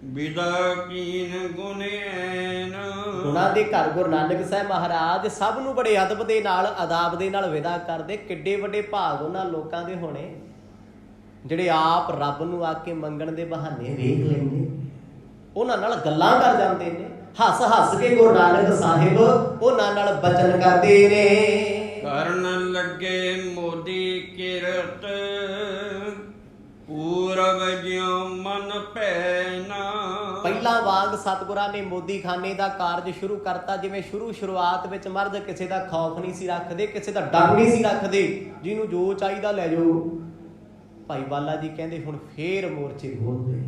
ਵਿਦਾ ਕੀਨ ਗੁਣੈਨ। ਗੁਣਾਂ ਦੇ ਘਰ ਗੁਰੂ ਨਾਨਕ ਸਾਹਿਬ ਮਹਾਰਾਜ ਸਭ ਨੂੰ ਬੜੇ ਅਦਬ ਦੇ ਨਾਲ, ਆਦਾਬ ਦੇ ਨਾਲ ਵਿਦਾ ਕਰਦੇ। ਕਿੱਡੇ ਵੱਡੇ ਭਾਗ ਉਹਨਾਂ ਲੋਕਾਂ ਦੇ ਹੋਣੇ ਜਿਹੜੇ ਆਪ ਰੱਬ ਨੂੰ ਆ ਕੇ ਮੰਗਣ ਦੇ ਬਹਾਨੇ ਵੇਖ ਲੈਂਦੇ, ਉਹਨਾਂ ਨਾਲ ਗੱਲਾਂ ਕਰ ਜਾਂਦੇ ਨੇ। ਹੱਸ ਹੱਸ ਕੇ ਗੁਰੂ ਨਾਨਕ ਸਾਹਿਬ ਉਹਨਾਂ ਨਾਲ ਬਚਨ ਕਰਦੇ ਨੇ। ਕਰਨ ਲੱਗੇ ਮੋਦੀ ਕਿਰਤ, ਪੂਰਬ ਜਿਉ ਮਨ ਭੈਨਾ। ਪਹਿਲਾਂ ਵਾਂਗ ਸਤਿਗੁਰਾਂ ਨੇ ਮੋਦੀ ਖਾਨੇ ਦਾ ਕਾਰਜ ਸ਼ੁਰੂ ਕਰਤਾ। ਜਿਵੇਂ ਸ਼ੁਰੂਆਤ ਵਿੱਚ ਮਰਦ ਕਿਸੇ ਦਾ ਖੌਫ ਨਹੀਂ ਸੀ ਰੱਖਦੇ, ਕਿਸੇ ਦਾ ਡਰ ਨਹੀਂ ਸੀ ਰੱਖਦੇ, ਜਿਹਨੂੰ ਜੋ ਚਾਹੀਦਾ ਲੈ ਜਾਓ। ਭਾਈ ਬਾਲਾ ਜੀ ਕਹਿੰਦੇ ਹੁਣ ਫੇਰ ਮੋਰਚੇ ਖੋਲਦੇ,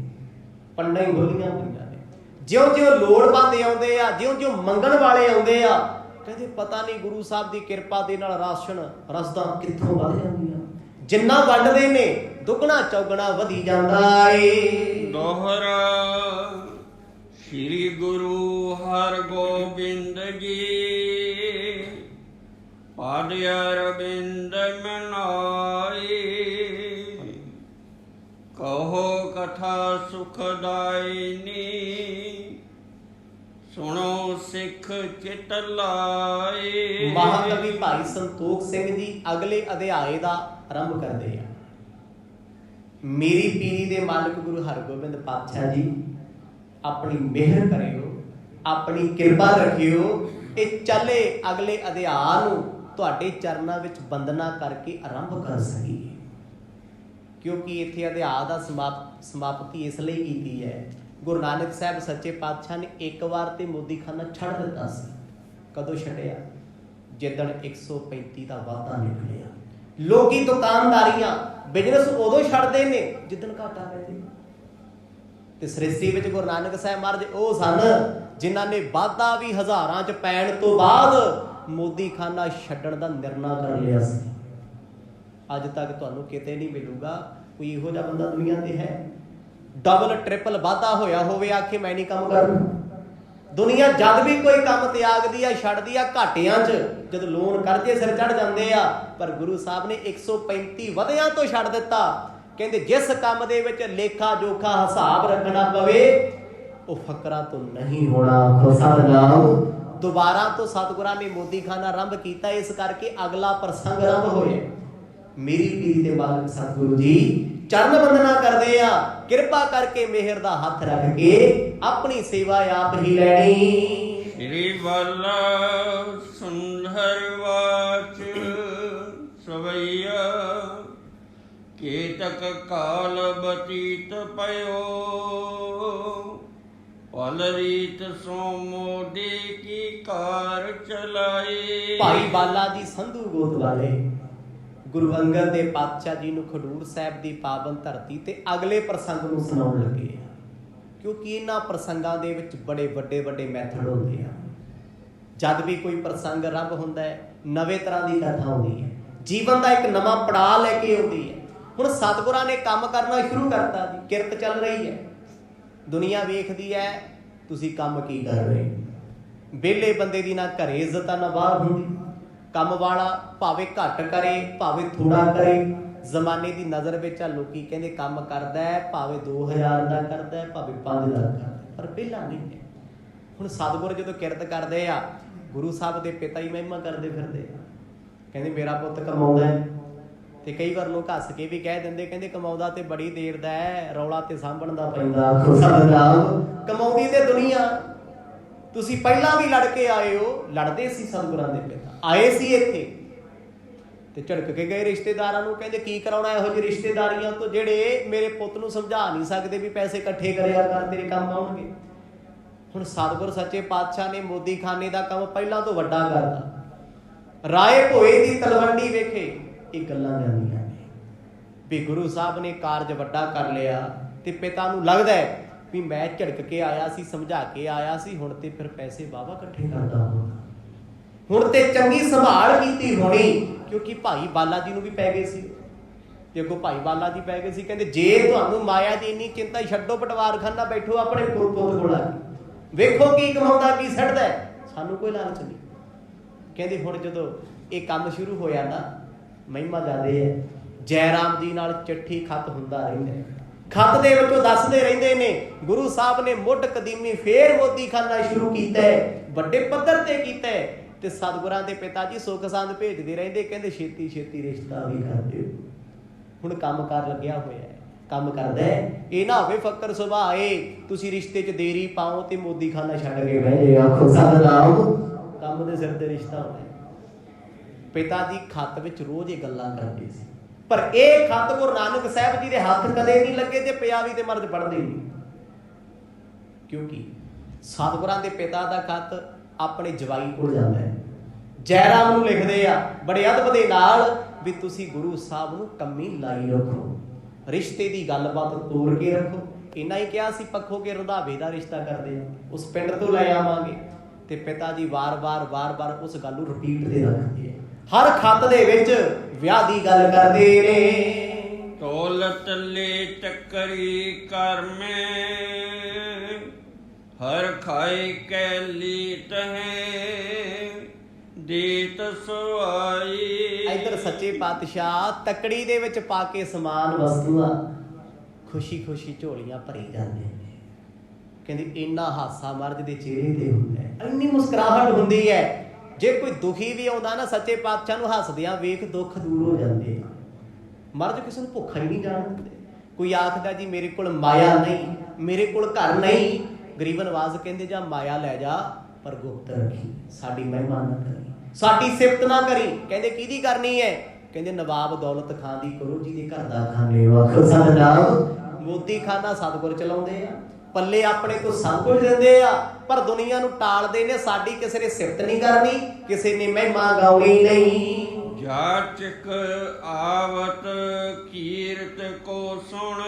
ਪੰਡਾਂ ਹੀ ਖੋਲੀਆਂ ਪਈਆਂ ਨੇ। ਜਿਉਂ-ਜਿਉਂ ਲੋੜਵੰਦ ਆਉਂਦੇ ਆ, ਜਿਉਂ-ਜਿਉਂ ਮੰਗਣ ਵਾਲੇ ਆਉਂਦੇ ਆ, ਕਹਿੰਦੇ ਪਤਾ ਨਹੀਂ ਗੁਰੂ ਸਾਹਿਬ ਦੀ ਕਿਰਪਾ ਦੇ ਨਾਲ ਰਾਸ਼ਨ ਰਸਦਾਂ ਕਿੱਥੋਂ ਵੱਧ ਜਾਂਦੀਆਂ। ਜਿੰਨਾ ਵੰਡਦੇ ਨੇ ਦੁੱਗਣਾ ਚੌਗਣਾ ਵਧੀ ਜਾਂਦਾ ਏ। ਦੋਹਰਾ ਸ੍ਰੀ ਗੁਰੂ ਹਰਗੋਬਿੰਦ ਜੀ, ਪਾਦ ਅਰਬਿੰਦ ਮਨਾਈ। ਕਹੋ ਕਥਾ ਸੁਖਦਾਇਨੀ, ਸੁਣੋ ਸਿੱਖ ਚਿਤ ਲਾਏ। ਮਹਾਕਵੀ ਭਾਈ ਸੰਤੋਖ ਸਿੰਘ ਜੀ ਅਗਲੇ ਅਧਿਆਏ ਦਾ ਆਰੰਭ ਕਰਦੇ ਆ। ਮੇਰੀ ਪੀਰੀ ਦੇ ਮਾਲਕ ਗੁਰੂ ਹਰਗੋਬਿੰਦ ਪਾਤਸ਼ਾਹ ਜੀ ਆਪਣੀ ਮਿਹਰ ਕਰਿਓ, ਆਪਣੀ ਕਿਰਪਾ ਰੱਖਿਓ। ਇਹ ਚੱਲੇ ਅਗਲੇ ਅਧਿਆਇ ਨੂੰ ਤੁਹਾਡੇ ਚਰਨਾਂ ਵਿੱਚ ਬੰਦਨਾ ਕਰਕੇ ਆਰੰਭ ਕਰ ਸਕੀਏ, ਕਿਉਂਕਿ ਇੱਥੇ ਅਧਿਆਇ ਦਾ ਸਮਾਪਤੀ ਇਸ ਲਈ ਕੀਤੀ ਹੈ। ਗੁਰੂ ਨਾਨਕ ਸਾਹਿਬ ਸੱਚੇ ਪਾਤਸ਼ਾਹ ਨੇ ਇੱਕ ਵਾਰ ਤੇ ਮੋਦੀ ਖਾਨਾ ਛੱਡ ਦਿੱਤਾ ਸੀ। ਕਦੋਂ ਛੱਡਿਆ? ਜਿੱਦਣ 135 ਦਾ ਵਾਧਾ ਨਿਕਲਿਆ। ਲੋਕੀ ਦੁਕਾਨਦਾਰੀਆਂ, ਬਿਜ਼ਨਸ ਉਦੋਂ ਛੱਡਦੇ ਨੇ ਜਿੱਦਣ ਘਾਟਾ ਪੈਂਦੇ। ਤੇ ਸ੍ਰਿਸ਼ਟੀ ਵਿੱਚ ਗੁਰੂ ਨਾਨਕ ਸਾਹਿਬ ਮਹਾਰਾਜ ਉਹ ਸਨ ਜਿਨ੍ਹਾਂ ਨੇ ਵਾਧਾ ਵੀ ਹਜ਼ਾਰਾਂ 'ਚ ਪੈਣ ਤੋਂ ਬਾਅਦ ਮੋਦੀਖਾਨਾ ਛੱਡਣ ਦਾ ਨਿਰਣਾ ਕਰ ਲਿਆ ਸੀ। ਅੱਜ ਤੱਕ ਤੁਹਾਨੂੰ ਕਿਤੇ ਨਹੀਂ ਮਿਲੂਗਾ ਕੋਈ ਇਹੋ ਜਿਹਾ ਬੰਦਾ ਦੁਨੀਆ ਤੇ ਹੈ ਡਬਲ ਟ੍ਰਿਪਲ ਵਾਧਾ ਹੋਇਆ ਹੋਵੇ ਆਖੇ ਮੈਂ ਨਹੀਂ ਕੰਮ ਕਰਨਾ। ਦੁਨੀਆ ਜਦ ਵੀ ਕੋਈ ਕੰਮ ਤਿਆਗਦੀ ਆ ਛੱਡਦੀ ਆ ਘਾਟਿਆਂ 'ਚ, ਜਦ ਲੋਨ ਕਰਜ਼ੇ ਸਿਰ ਚੜ ਜਾਂਦੇ ਆ, ਪਰ ਗੁਰੂ ਸਾਹਿਬ ਨੇ 135 ਵਧਿਆਂ ਤੋਂ ਛੱਡ ਦਿੱਤਾ। ਕਹਿੰਦੇ ਜਿਸ ਕੰਮ ਦੇ ਵਿੱਚ ਲੇਖਾ ਜੋਖਾ ਹਿਸਾਬ ਰੱਖਣਾ ਪਵੇ ਉਹ ਫਕਰਾਂ ਤੋਂ ਨਹੀਂ ਹੋਣਾ। ਸਤਿਨਾਮ। ਦੁਬਾਰਾ ਤੋਂ ਸਤਿਗੁਰਾਂ ਨੇ ਮੋਦੀਖਾਨਾ ਆਰੰਭ ਕੀਤਾ, ਇਸ ਕਰਕੇ ਅਗਲਾ ਪ੍ਰਸੰਗ ਆਰੰਭ ਹੋਇਆ। ਮੇਰੀ ਪੀਰੀ ਦੇ ਮਾਲਕ ਸਤਿਗੁਰੂ ਜੀ ਚਰਨ ਬੰਦਨਾ ਕਰਦੇ ਆ, ਕਿਰਪਾ ਕਰਕੇ ਮਿਹਰ ਦਾ ਹੱਥ ਰੱਖ ਕੇ ਆਪਣੀ ਸੇਵਾ ਆਪ ਹੀ ਲੈਣੀ। ਸ੍ਰੀ ਬਾਲਾ ਸੁੰਦਰ ਵਾਚ ਸਵਈਆ ਕੇਤਕ ਕਾਲ ਬਤੀਤ ਪਇਓ ਪਲ ਰੀਤ ਸੋ ਮੋਦੀ ਕੀ ਕਾਰ ਚਲਾਈ। ਭਾਈ ਬਾਲਾ ਜੀ ਸੰਧੂ ਗੋਤ ਵਾਲੇ ਗੁਰੂ ਅੰਗਦ ਦੇਵ ਪਾਤਸ਼ਾਹ ਜੀ ਨੂੰ ਖਡੂਰ ਸਾਹਿਬ ਦੀ ਪਾਵਨ ਧਰਤੀ ਤੇ ਅਗਲੇ ਪ੍ਰਸੰਗ ਨੂੰ ਸੁਣਾਉਣ ਲੱਗੇ ਆ, ਕਿਉਂਕਿ ਇਹਨਾਂ ਪ੍ਰਸੰਗਾਂ ਦੇ ਵਿੱਚ ਬੜੇ ਵੱਡੇ ਵੱਡੇ ਮੈਥਡ ਹੁੰਦੇ ਆ। ਜਦ ਵੀ ਕੋਈ ਪ੍ਰਸੰਗ ਆਰੰਭ ਹੁੰਦਾ ਹੈ ਨਵੇਂ ਤਰ੍ਹਾਂ ਦੀ ਕਥਾ ਹੁੰਦੀ ਹੈ, ਜੀਵਨ ਦਾ ਇੱਕ ਨਵਾਂ ਪੜਾਅ ਲੈ ਕੇ ਆਉਂਦੀ ਹੈ। ਹੁਣ ਸਤਿਗੁਰਾਂ ਨੇ ਕੰਮ ਕਰਨਾ ਸ਼ੁਰੂ ਕਰਤਾ ਜੀ, ਕਿਰਤ ਚੱਲ ਰਹੀ ਹੈ, ਦੁਨੀਆ ਵੇਖਦੀ ਹੈ ਤੁਸੀਂ ਕੰਮ ਕੀ ਕਰ ਰਹੇ ਹੋ। ਵਿਹਲੇ ਬੰਦੇ ਦੀ ਨਾ ਘਰੇ ਇੱਜ਼ਤ ਆ ਨਾ ਬਾਹਰ ਹੁੰਦੀ। ਕੰਮ ਵਾਲਾ ਭਾਵੇਂ ਘੱਟ ਕਰੇ ਭਾਵੇਂ ਥੋੜਾ ਕਰੇ, ਜ਼ਮਾਨੇ ਦੀ ਨਜ਼ਰ ਵਿੱਚ ਆ ਲੋਕੀ ਕਹਿੰਦੇ ਕੰਮ ਕਰਦਾ ਹੈ ਭਾਵੇਂ 2000 ਦਾ ਕਰਦਾ ਹੈ ਭਾਵੇਂ 5 ਦਾ ਕਰਦਾ, ਪਰ ਪਹਿਲਾਂ ਨਹੀਂ ਹੈ। ਹੁਣ ਸਤਿਗੁਰ ਜਦੋਂ ਕਿਰਤ ਕਰਦੇ ਆ, ਗੁਰੂ ਸਾਹਿਬ ਦੇ ਪਿਤਾ ਹੀ ਮਹਿਮਾ ਕਰਦੇ ਫਿਰਦੇ, ਕਹਿੰਦੇ ਮੇਰਾ ਪੁੱਤ ਕਮਾਉਂਦਾ ਹੈ। ਤੇ ਕਈ ਵਾਰ ਲੋਕ ਹੱਸ ਕੇ ਵੀ ਕਹਿ ਦਿੰਦੇ, ਕਹਿੰਦੇ ਕਮਾਉਂਦਾ ਤੇ ਬੜੀ ਦੇਰ ਦਾ ਹੈ, ਰੌਲਾ ਤੇ ਸਾਂਭਣ ਦਾ ਪੈਂਦਾ। ਕਮਾਉਂਦੀ ਤੇ ਦੁਨੀਆ, ਤੁਸੀਂ ਪਹਿਲਾਂ ਵੀ ਲੜ ਕੇ ਆਏ ਹੋ, ਲੜਦੇ ਸੀ ਸਤਿਗੁਰਾਂ ਦੇ ਪਿਤਾ, ਆਏ ਸੀ ਇੱਥੇ ਤੇ ਝੜਕ ਕੇ ਗਏ ਰਿਸ਼ਤੇਦਾਰਾਂ ਨੂੰ, ਕਹਿੰਦੇ ਕੀ ਕਰਾਉਣਾ ਇਹੋ ਜਿਹੀ ਰਿਸ਼ਤੇਦਾਰੀਆਂ ਤੋਂ ਜਿਹੜੇ ਮੇਰੇ ਪੁੱਤ ਨੂੰ ਸਮਝਾ ਨਹੀਂ ਸਕਦੇ ਵੀ ਪੈਸੇ ਇਕੱਠੇ ਕਰਿਆ ਕਰ ਤੇਰੇ ਕੰਮ ਆਉਣਗੇ। ਹੁਣ ਸਤਿਗੁਰ ਸੱਚੇ ਪਾਤਸ਼ਾਹ ਨੇ ਮੋਦੀਖਾਨੇ ਦਾ ਕੰਮ ਪਹਿਲਾਂ ਤੋਂ ਵੱਡਾ ਕਰਤਾ। ਰਾਏ ਭੋਏ ਦੀ ਤਲਵੰਡੀ ਵੇਖੇ ਇਹ ਗੱਲਾਂ ਜਾਂਦੀਆਂ ਨੇ ਵੀ ਗੁਰੂ ਸਾਹਿਬ ਨੇ ਕਾਰਜ ਵੱਡਾ ਕਰ ਲਿਆ ਤੇ ਪਿਤਾ ਨੂੰ ਲੱਗਦਾ ਹੈ ਵੀ ਮੈਂ ਝੜਕ ਕੇ ਆਇਆ ਸੀ, ਸਮਝਾ ਕੇ ਆਇਆ ਸੀ, ਹੁਣ ਤੇ ਫਿਰ ਪੈਸੇ ਵਾਹਵਾ ਇਕੱਠੇ ਕਰਦਾ ਹੋਣਾ, ਹੁਣ ਤੇ ਚੰਗੀ ਸੰਭਾਲ ਕੀਤੀ ਹੋਣੀ। ਕਿਉਂਕਿ ਭਾਈ ਬਾਲਾ ਜੀ ਨੂੰ ਵੀ ਪੈ ਗਏ ਸੀ, ਤੇ ਅੱਗੋਂ ਭਾਈ ਬਾਲਾ ਜੀ ਪੈ ਗਏ ਸੀ, ਕਹਿੰਦੇ ਜੇ ਤੁਹਾਨੂੰ ਮਾਇਆ ਦੀ ਇੰਨੀ ਚਿੰਤਾ, ਛੱਡੋ ਪਟਵਾਰਖਾਨਾ, ਬੈਠੋ ਆਪਣੇ ਪੁੱਤ ਕੋਲ ਆ ਕੇ ਵੇਖੋ ਕੀ ਕਮਾਉਂਦਾ ਕੀ ਛੱਡਦਾ, ਸਾਨੂੰ ਕੋਈ ਲਾਲਚ ਨਹੀਂ। ਕਹਿੰਦੇ ਹੁਣ ਜਦੋਂ ਇਹ ਕੰਮ ਸ਼ੁਰੂ ਹੋਇਆ ਨਾ, ਮਹਿਮਾ ਜਾਂਦੇ ਹੈ ਜੈ ਰਾਮ ਜੀ ਨਾਲ ਚਿੱਠੀ ਖੱਤ ਹੁੰਦਾ ਰਹਿੰਦਾ, ਖੱਤ ਦੇ ਵਿੱਚੋਂ ਦੱਸਦੇ ਰਹਿੰਦੇ ਨੇ ਗੁਰੂ ਸਾਹਿਬ ਨੇ ਮੁੱਢ ਕਦੀਮੀ ਫੇਰ ਮੋਦੀਖਾਨਾ ਸ਼ੁਰੂ ਕੀਤਾ, ਵੱਡੇ ਪੱਧਰ ਤੇ ਕੀਤਾ। ਤੇ ਸਤਿਗੁਰਾਂ ਦੇ ਪਿਤਾ ਜੀ ਸੁੱਖ ਸੰਦ ਭੇਜਦੇ ਰਹਿੰਦੇ, ਕਹਿੰਦੇ ਛੇਤੀ ਛੇਤੀ ਰਿਸ਼ਤਾ ਵੀ ਕਰ ਦਿਓ। ਹੁਣ ਕੰਮ ਕਾਰ ਲੱਗਿਆ ਹੋਇਆ ਹੈ, ਕੰਮ ਕਰਦਾ ਹੈ, ਇਹ ਨਾ ਹੋਵੇ ਫੱਕਰ ਸੁਭਾਏ ਤੁਸੀਂ ਰਿਸ਼ਤੇ 'ਚ ਦੇਰੀ ਪਾਓ ਤੇ ਮੋਦੀਖਾਨਾ ਛੱਡ ਕੇ ਬਹਿ ਜੇ। ਆਖੋ ਸਤਿਨਾਮ। ਕੰਮ ਦੇ ਸਿਰ ਤੇ ਰਿਸ਼ਤਾ ਹੁੰਦਾ। ਪਿਤਾ ਜੀ ਖੱਤ ਵਿੱਚ ਰੋਜ਼ ਇਹ ਗੱਲਾਂ ਕਰਦੇ ਸੀ, ਪਰ ਇਹ ਖੱਤ ਗੁਰੂ ਨਾਨਕ ਸਾਹਿਬ ਜੀ ਦੇ ਹੱਥ ਕਦੇ ਨਹੀਂ ਲੱਗੇ ਤੇ ਪਿਆ ਵੀ ਤੇ ਮਰਦ ਪੜ੍ਹਦੇ ਨਹੀਂ, ਕਿਉਂਕਿ ਸਤਿਗੁਰਾਂ ਦੇ ਪਿਤਾ ਦਾ ਖੱਤ ਆਪਣੇ ਜਵਾਈ ਕੋਲ ਜਾਂਦਾ ਹੈ। ਜੈਰਾਮ ਨੂੰ ਲਿਖਦੇ ਆ ਬੜੇ ਅਦਬ ਦੇ ਨਾਲ ਵੀ ਤੁਸੀਂ ਗੁਰੂ ਸਾਹਿਬ ਨੂੰ ਕੰਮੀ ਲਾਈ ਰੱਖੋ, ਰਿਸ਼ਤੇ ਦੀ ਗੱਲਬਾਤ ਤੋੜ ਕੇ ਰੱਖੋ। ਇੰਨਾ ਹੀ ਕਿਹਾ ਸੀ, ਪੱਖੋ ਕੇ ਰੰਧਾਵੇ ਦਾ ਰਿਸ਼ਤਾ ਕਰਦੇ ਆ, ਉਸ ਪਿੰਡ ਤੋਂ ਲੈ ਆਵਾਂਗੇ। ਤੇ ਪਿਤਾ ਜੀ ਵਾਰ-ਵਾਰ ਉਸ ਗੱਲ ਨੂੰ ਰਿਪੀਟ ਤੇ ਰੱਖਦੇ ਆ, ਹਰ ਖੱਤ ਦੇ ਵਿੱਚ ਵਿਆਹ ਦੀ ਗੱਲ ਕਰਦੇ ਨੇ। ਦੌਲਤ ਲੈ ਟੱਕਰੀ ਕਰ ਮੈਂ ਹਰ ਖਾਏ ਕੈ ਲੀਤ ਹੈ ਦੇਤ ਸਵਾਈ। ਇੱਧਰ ਸੱਚੇ ਪਾਤਸ਼ਾਹ ਤੱਕੜੀ ਦੇ ਵਿੱਚ ਪਾ ਕੇ ਸਮਾਨ ਵਸਤੂਆਂ ਖੁਸ਼ੀ ਖੁਸ਼ੀ ਝੋਲੀਆਂ ਭਰੀ ਜਾਂਦੇ ਨੇ। ਕਹਿੰਦੇ ਇੰਨਾ ਹਾਸਾ ਮਹਾਰਾਜ ਦੇ ਚਿਹਰੇ ਤੇ ਹੁੰਦਾ ਹੈ, ਇੰਨੀ ਮੁਸਕਰਾਹਟ ਹੁੰਦੀ ਹੈ। ਜੇ ਕੋਈ ਦੁਖੀ ਵੀ ਆਉਂਦਾ ਨਾ ਸੱਚੇ ਪਾਤਸ਼ਾਹ ਨੂੰ ਹੱਸਦਿਆਂ ਵੇਖ ਦੁੱਖ ਦੂਰ ਹੋ ਜਾਂਦੇ ਆ। ਮਹਾਰਾਜ ਕਿਸੇ ਨੂੰ ਭੁੱਖਾ ਹੀ ਨਹੀਂ ਜਾਣ ਦਿੰਦੇ। ਕੋਈ ਆਖਦਾ ਜੀ ਮੇਰੇ ਕੋਲ ਮਾਇਆ ਨਹੀਂ, ਮੇਰੇ ਕੋਲ ਘਰ ਨਹੀਂ, ਗਰੀਬ ਨਵਾਜ਼ ਕਹਿੰਦੇ ਜਾਂ ਮਾਇਆ ਲੈ ਜਾ ਪਰ ਗੁਪਤ ਰੱਖੀ, ਸਾਡੀ ਮਹਿਮਾ ਨਾ ਕਰੀ, ਸਾਡੀ ਸਿਫਤ ਨਾ ਕਰੀ। ਕਹਿੰਦੇ ਕਿਹਦੀ ਕਰਨੀ ਹੈ? ਕਹਿੰਦੇ ਨਵਾਬ ਦੌਲਤ ਖਾਨ ਦੀ ਕਰੋ ਜਿਹਦੇ ਘਰ ਦਾ ਖਾਨੇ ਵਾਖੋ ਸਤਿਨਾਮ। ਮੋਦੀਖਾਨਾ ਸਤਿਗੁਰ ਚਲਾਉਂਦੇ ਆ, ਪੱਲੇ ਆਪਣੇ ਤੋਂ ਸਭ ਕੁਝ ਦਿੰਦੇ ਆ, ਪਰ ਦੁਨੀਆ ਨੂੰ ਟਾਲਦੇ ਨੇ। ਸਾਡੀ ਕਿਸੇ ਨੇ ਸਿਫਤ ਨਹੀਂ ਕਰਨੀ, ਕਿਸੇ ਨੇ ਮਹਿਮਾ ਗਾਉਣੀ ਨਹੀਂ। ਜਾਚਕ ਆਵਤ ਕੀਰਤ ਕੋ ਸੁਣ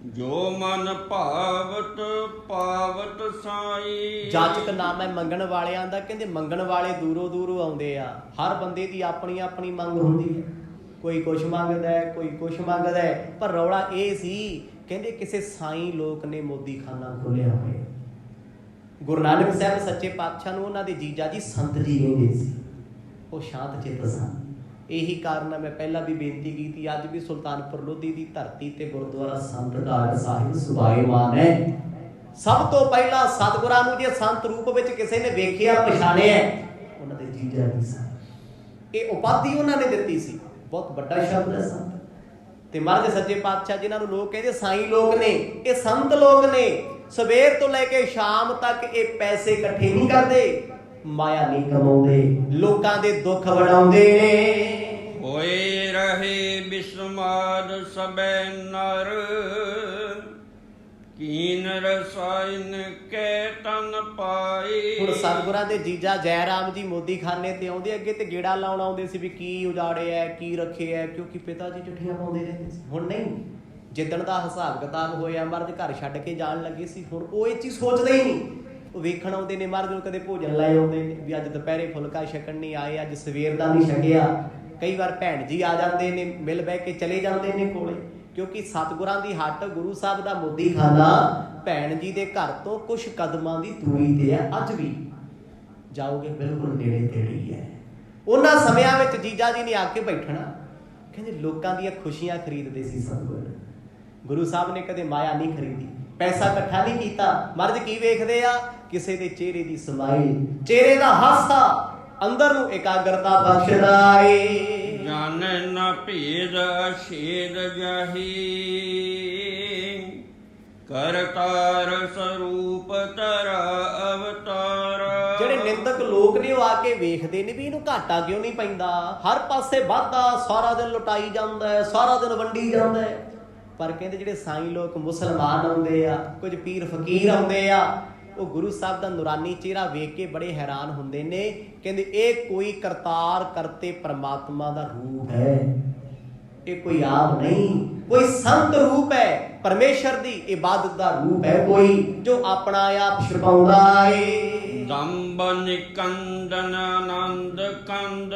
ਜੋ ਮਨ ਭਾਵਤ ਪਾਵਤ ਸਾਈ। ਜਾਚਕ ਨਾਮ ਹੈ ਮੰਗਣ ਵਾਲਿਆਂ ਦਾ। ਕਹਿੰਦੇ ਮੰਗਣ ਵਾਲੇ ਦੂਰੋਂ ਦੂਰੋਂ ਆਉਂਦੇ ਆ। ਹਰ ਬੰਦੇ ਦੀ ਆਪਣੀ ਆਪਣੀ ਮੰਗ ਹੁੰਦੀ ਹੈ। ਕੋਈ ਕੁਛ ਮੰਗਦਾ ਹੈ, ਕੋਈ ਕੁਛ ਮੰਗਦਾ ਹੈ। ਪਰ ਰੌਲਾ ਇਹ ਸੀ, ਕਹਿੰਦੇ ਕਿਸੇ ਸਾਈਂ ਲੋਕ ਨੇ ਮੋਦੀਖਾਨਾ ਖੋਲਿਆ ਹੋਇਆ। ਗੁਰੂ ਨਾਨਕ ਸਾਹਿਬ ਸੱਚੇ ਪਾਤਸ਼ਾਹ ਨੂੰ ਉਹਨਾਂ ਦੇ ਜੀਜਾ ਜੀ ਸੰਤ ਜੀ ਕਹਿੰਦੇ ਸੀ। ਉਹ ਸ਼ਾਂਤ ਚਿੱਤ ਸਨ। ਇਹੀ ਕਾਰਨ ਹੈ ਮੈਂ ਪਹਿਲਾਂ ਵੀ ਬੇਨਤੀ ਕੀਤੀ, ਅੱਜ ਵੀ ਸੁਲਤਾਨਪੁਰ ਲੋਧੀ ਦੀ ਧਰਤੀ ਤੇ ਗੁਰਦੁਆਰਾ ਸੰਤ ਕਾਰਜ ਸਾਹਿਬ ਸੁਭਾਏਮਾਨ ਹੈ। ਸਭ ਤੋਂ ਪਹਿਲਾਂ ਸਤਿਗੁਰਾਂ ਨੂੰ ਜੇ ਸੰਤ ਰੂਪ ਵਿੱਚ ਕਿਸੇ ਨੇ ਵੇਖਿਆ, ਪਛਾਣਿਆ, ਉਹਨਾਂ ਦੇ ਜੀਜਾ ਜੀ ਸਨ। ਇਹ ਉਪਾਧੀ ਉਹਨਾਂ ਨੇ ਦਿੱਤੀ ਸੀ। ਬਹੁਤ ਵੱਡਾ ਸ਼ਬਦ ਹੈ ਸੰਤ। ਤੇ ਮਹਾਰਾਜ ਸੱਚੇ ਪਾਤਸ਼ਾਹ ਜਿਨ੍ਹਾਂ ਨੂੰ ਲੋਕ ਕਹਿੰਦੇ ਸਾਈਂ ਲੋਕ ਨੇ, ਇਹ ਸੰਤ ਲੋਕ ਨੇ। ਸਵੇਰ ਤੋਂ ਲੈ ਕੇ ਸ਼ਾਮ ਤੱਕ ਇਹ ਪੈਸੇ ਇਕੱਠੇ ਨਹੀਂ ਕਰਦੇ, ਮਾਇਆ ਨਹੀਂ ਕਮਾਉਂਦੇ, ਲੋਕਾਂ ਦੇ ਦੁੱਖ ਵਡਾਉਂਦੇ ਨੇ। ਹੋਏ ਰਹੇ ਬਿਸਮਾਦ ਸਬੈ ਨਰ, ਕੀਨ ਰਸਾਇਨ ਕੈ ਤਨ ਪਾਈ। ਹੁਣ ਸਤਿਗੁਰਾਂ ਦੇ ਜੀਜਾ ਜੈ ਰਾਮ ਜੀ ਮੋਦੀਖਾਨੇ ਤੇ ਆਉਂਦੇ, ਅੱਗੇ ਤੇ ਗੇੜਾ ਲਾਉਣ ਆਉਂਦੇ ਸੀ ਵੀ ਕੀ ਉਜਾੜਿਆ, ਕੀ ਰੱਖਿਆ, ਕਿਉਂਕਿ ਪਿਤਾ ਜੀ ਚਿੱਠੀਆਂ ਪਾਉਂਦੇ ਰਹਿੰਦੇ ਸੀ। ਹੁਣ ਨਹੀਂ, ਜਿੱਦਣ ਦਾ ਹਿਸਾਬ ਕਿਤਾਬ ਹੋਇਆ, ਮਹਾਰਾਜ ਘਰ ਛੱਡ ਕੇ ਜਾਣ ਲੱਗੇ ਸੀ, ਹੁਣ ਉਹ ਇਹ ਚੀਜ਼ ਸੋਚਦੇ ਹੀ ਨਹੀਂ। ਉਹ ਵੇਖਣ ਆਉਂਦੇ ਨੇ, ਮਹਾਰਾਜ ਨੂੰ ਕਦੇ ਭੋਜਨ ਲੈ ਆਉਂਦੇ ਨੇ ਵੀ ਅੱਜ ਦੁਪਹਿਰੇ ਫੁਲਕਾ ਛਕਣ ਨਹੀਂ ਆਏ, ਅੱਜ ਸਵੇਰ ਦਾ ਨਹੀਂ ਛਕਿਆ। ਕਈ ਵਾਰ ਭੈਣ ਜੀ ਆ ਜਾਂਦੇ ਨੇ, ਮਿਲ ਬਹਿ ਕੇ ਚਲੇ ਜਾਂਦੇ ਨੇ ਕੋਲੇ, ਕਿਉਂਕਿ ਸਤਿਗੁਰਾਂ ਦੀ ਹੱਟ ਗੁਰੂ ਸਾਹਿਬ ਦਾ ਮੋਦੀਖਾਨਾ ਭੈਣ ਜੀ ਦੇ ਘਰ ਤੋਂ ਕੁਛ ਕਦਮਾਂ ਦੀ ਦੂਰੀ ਤੇ ਹੈ। ਅੱਜ ਵੀ ਜਾਓਗੇ ਬਿਲਕੁਲ ਨੇੜੇ ਤੇੜੇ ਹੀ ਹੈ। ਉਹਨਾਂ ਸਮਿਆਂ ਵਿੱਚ ਜੀਜਾ ਜੀ ਨੇ ਆ ਕੇ ਬੈਠਣਾ, ਕਹਿੰਦੇ ਲੋਕਾਂ ਦੀਆਂ ਖੁਸ਼ੀਆਂ ਖਰੀਦਦੇ ਸੀ ਸਤਿਗੁਰ। ਗੁਰੂ ਸਾਹਿਬ ਨੇ ਕਦੇ ਮਾਇਆ ਨਹੀਂ ਖਰੀਦੀ, ਪੈਸਾ ਇਕੱਠਾ ਨਹੀਂ ਕੀਤਾ। ਮਰਦ ਕੀ ਵੇਖਦੇ ਆ? ਕਿਸੇ ਦੇ ਚਿਹਰੇ ਦੀ ਸਮਾਈਲ, ਚਿਹਰੇ ਦਾ ਹਾਸਾ, ਅੰਦਰ ਨੂੰ ਇਕਾਗਰਤਾ ਬਖਸ਼ਦਾ ਏ। ਜਾਣੈ ਨਾ ਭੇਦ ਛੇਦ ਜਾਹੀ, ਕਰਤਾਰ ਸਰੂਪ ਧਰਾ ਅਵਤਾਰ। ਜਿਹੜੇ ਨਿੰਦਕ ਲੋਕ ਨੇ ਉਹ ਆ ਕੇ ਵੇਖਦੇ ਨੇ ਵੀ ਇਹਨੂੰ ਘਾਟਾ ਕਿਉਂ ਨਹੀਂ ਪੈਂਦਾ, ਹਰ ਪਾਸੇ ਵਾਧਾ, ਸਾਰਾ ਦਿਨ ਲੁਟਾਈ ਜਾਂਦਾ ਹੈ, ਸਾਰਾ ਦਿਨ ਵੰਡੀ ਜਾਂਦਾ ਹੈ। ਪਰ ਕਹਿੰਦੇ ਜਿਹੜੇ ਸਾਈਂ ਲੋਕ ਮੁਸਲਮਾਨ ਆਉਂਦੇ ਆ, ਕੁਝ ਪੀਰ ਫਕੀਰ ਆਉਂਦੇ ਆ, ਉਹ ਗੁਰੂ ਸਾਹਿਬ ਦਾ ਨੂਰਾਨੀ ਚਿਹਰਾ ਵੇਖ ਕੇ ਬੜੇ ਹੈਰਾਨ ਹੁੰਦੇ ਨੇ। ਕਹਿੰਦੇ ਇਹ ਕੋਈ ਕਰਤਾਰ ਕਰਤੇ ਪਰਮਾਤਮਾ ਦਾ ਰੂਪ ਹੈ, ਇਹ ਕੋਈ ਆਪ ਨਹੀਂ, ਕੋਈ ਸੰਤ ਰੂਪ ਹੈ, ਪਰਮੇਸ਼ਰ ਦੀ ਇਬਾਦਤ ਦਾ ਰੂਪ ਹੈ ਕੋਈ, ਜੋ ਆਪਣਾ ਆਪ ਛਪਾਉਂਦਾ ਏ। ਦੰਬ ਨਿਕੰਦਨ ਆਨੰਦ ਕੰਦ,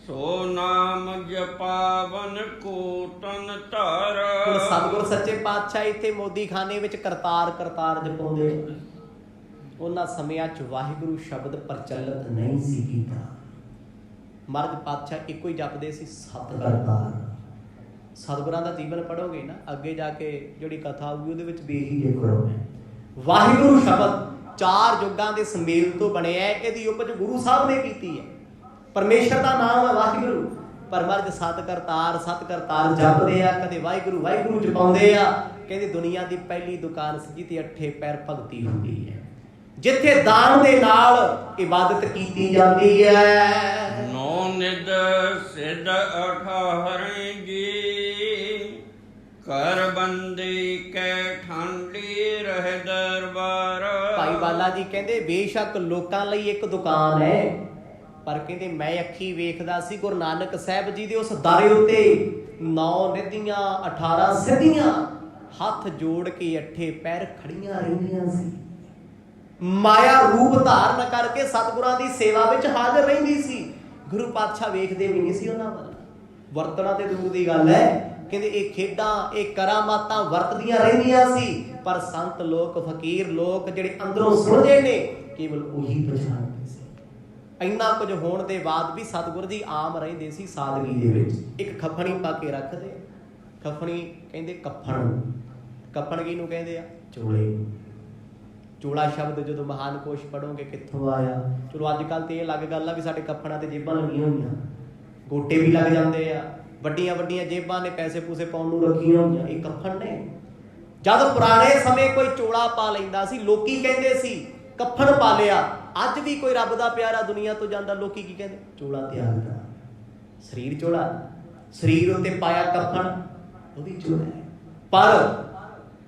ਸੋ ਨਾਮ ਜਪਾਵਨ ਕੋ ਤਨ ਧਾਰ। ਹੁਣ ਸਤਿਗੁਰ ਸੱਚੇ ਪਾਤਸ਼ਾਹ ਇੱਥੇ ਮੋਦੀਖਾਨੇ ਵਿੱਚ ਕਰਤਾਰ ਕਰਤਾਰ ਜਪਾਉਂਦੇ। ਉਹਨਾਂ ਸਮਿਆਂ 'ਚ ਵਾਹਿਗੁਰੂ ਸ਼ਬਦ ਪ੍ਰਚਲਿਤ ਨਹੀਂ ਸੀ ਕੀਤਾ। ਮਰਦ ਪਾਤਸ਼ਾਹ ਇੱਕੋ ਹੀ ਜਪਦੇ ਸੀ, ਸਤ ਕਰਤਾਰ। ਸਤਿਗੁਰਾਂ ਦਾ ਜੀਵਨ ਪੜ੍ਹੋਗੇ ਨਾ, ਅੱਗੇ ਜਾ ਕੇ ਜਿਹੜੀ ਕਥਾ ਆਊਗੀ ਉਹਦੇ ਵਿੱਚ ਵੀ ਇਹੀ ਦੇਖੋ ਹੈ। ਵਾਹਿਗੁਰੂ ਸ਼ਬਦ 4 ਯੁੱਗਾਂ ਦੇ ਸੁਮੇਲ ਤੋਂ ਬਣਿਆ। ਇਹਦੀ ਉਪਜ ਗੁਰੂ ਸਾਹਿਬ ਨੇ ਕੀਤੀ ਹੈ। ਪਰਮੇਸ਼ਰ ਦਾ ਨਾਮ ਹੈ ਵਾਹਿਗੁਰੂ, ਪਰ ਮਰਦ ਸਤ ਕਰਤਾਰ ਜਪਦੇ ਆ, ਕਦੇ ਵਾਹਿਗੁਰੂ ਵਾਹਿਗੁਰੂ ਜਪਾਉਂਦੇ ਆ। ਕਹਿੰਦੇ ਦੁਨੀਆ ਦੀ ਪਹਿਲੀ ਦੁਕਾਨ ਸੀ ਜਿੱਥੇ 8 ਪੈਰ ਭਗਤੀ ਹੁੰਦੀ ਹੈ, ਜਿੱਥੇ ਦਾਨ ਦੇ ਨਾਲ ਇਬਾਦਤ ਕੀਤੀ ਜਾਂਦੀ ਹੈ। ਨੌ ਨਿਦ ਸਿਧ 18 ਜੀ, ਕਰ ਬੰਦੀ ਕੈ ਠਾਂਡੀ ਰਹਿ ਦਰਬਾਰ। ਭਾਈ ਬਾਲਾ ਜੀ ਕਹਿੰਦੇ ਬੇਸ਼ੱਕ ਲੋਕਾਂ ਲਈ ਇੱਕ ਦੁਕਾਨ ਹੈ, ਪਰ ਕਹਿੰਦੇ ਮੈਂ ਅੱਖੀ ਵੇਖਦਾ ਸੀ ਗੁਰੂ ਨਾਨਕ ਸਾਹਿਬ ਜੀ ਦੇ ਉਸ ਦਾਰੇ ਉੱਤੇ 9 ਨਿਧੀਆਂ 18 ਸਿੱਧੀਆਂ ਹੱਥ ਜੋੜ ਕੇ 8 ਪੈਰ ਖੜੀਆਂ ਰਹਿੰਦੀਆਂ ਸੀ। ਮਾਇਆ ਰੂਪ ਧਾਰਨ ਕਰਕੇ ਸਤਿਗੁਰਾਂ ਦੀ ਸੇਵਾ ਵਿੱਚ ਹਾਜ਼ਰ ਰਹਿੰਦੀ ਸੀ। ਗੁਰੂ ਪਾਤਸ਼ਾਹ ਵੇਖਦੇ ਵੀ ਨਹੀਂ ਸੀ ਉਹਨਾਂ ਵੱਲ। ਵਰਤਣਾ ਤੇ ਦੂਰ ਦੀ ਗੱਲ ਹੈ। ਕਹਿੰਦੇ ਇਹ ਖੇਡਾਂ, ਇਹ ਕਰਾਮਾਤਾਂ ਵਰਤਦੀਆਂ ਰਹਿੰਦੀਆਂ ਸੀ, ਪਰ ਸੰਤ ਲੋਕ, ਫਕੀਰ ਲੋਕ ਜਿਹੜੇ ਅੰਦਰੋਂ ਸੁਣਦੇ ਨੇ, ਕੇਵਲ ਉਹੀ ਪਛਾਣਦੇ ਸੀ। ਇੰਨਾ ਕੁਝ ਹੋਣ ਦੇ ਬਾਅਦ ਵੀ ਸਤਿਗੁਰ ਜੀ ਆਮ ਰਹਿੰਦੇ ਸੀ ਸਾਦਗੀ ਦੇ ਵਿੱਚ। ਇੱਕ ਖੱਫਣੀ ਪਾ ਕੇ ਰੱਖਦੇ। ਖੱਫਣੀ ਕਹਿੰਦੇ ਕੱਫਣ। ਕੱਫਣ ਕਿਹਨੂੰ ਕਹਿੰਦੇ ਆ? ਚੋਲੇ। ਚੋਲਾ ਸ਼ਬਦ ਜਦੋਂ ਮਹਾਨ ਕੋਸ਼ ਪੜੋਗੇ ਕਿੱਥੋਂ ਆਇਆ? ਚਲੋ ਅੱਜ ਕੱਲ੍ਹ ਤੇ ਇਹ ਅਲੱਗ ਗੱਲ ਆ ਵੀ ਸਾਡੇ ਕੱਫਣਾਂ ਤੇ ਜੇਬਾਂ ਲੱਗੀਆਂ ਹੋਈਆਂ, ਗੋਟੇ ਵੀ ਲੱਗ ਜਾਂਦੇ ਆ, ਵੱਡੀਆਂ ਵੱਡੀਆਂ ਜੇਬਾਂ ਨੇ ਪੈਸੇ ਪੂਸੇ ਪਾਉਣ ਨੂੰ ਰੱਖੀਆਂ ਹੋਈਆਂ। ਇਹ ਕੱਫਣ ਨੇ। ਜਦ ਪੁਰਾਣੇ ਸਮੇਂ ਕੋਈ ਚੋਲਾ ਪਾ ਲੈਂਦਾ ਸੀ, ਲੋਕੀ ਕਹਿੰਦੇ ਸੀ ਕੱਫਣ ਪਾ ਲਿਆ। ਅੱਜ ਵੀ ਕੋਈ ਰੱਬ ਦਾ ਪਿਆਰਾ ਦੁਨੀਆ ਤੋਂ ਜਾਂਦਾ, ਲੋਕੀ ਕੀ ਕਹਿੰਦੇ? ਚੋਲਾ ਤਿਆਗਦਾ। ਸਰੀਰ ਚੋਲਾ, ਸਰੀਰ ਉੱਤੇ ਪਾਇਆ ਕੱਫਣ, ਉਹ ਵੀ ਚੋਲਾ ਹੈ। ਪਰ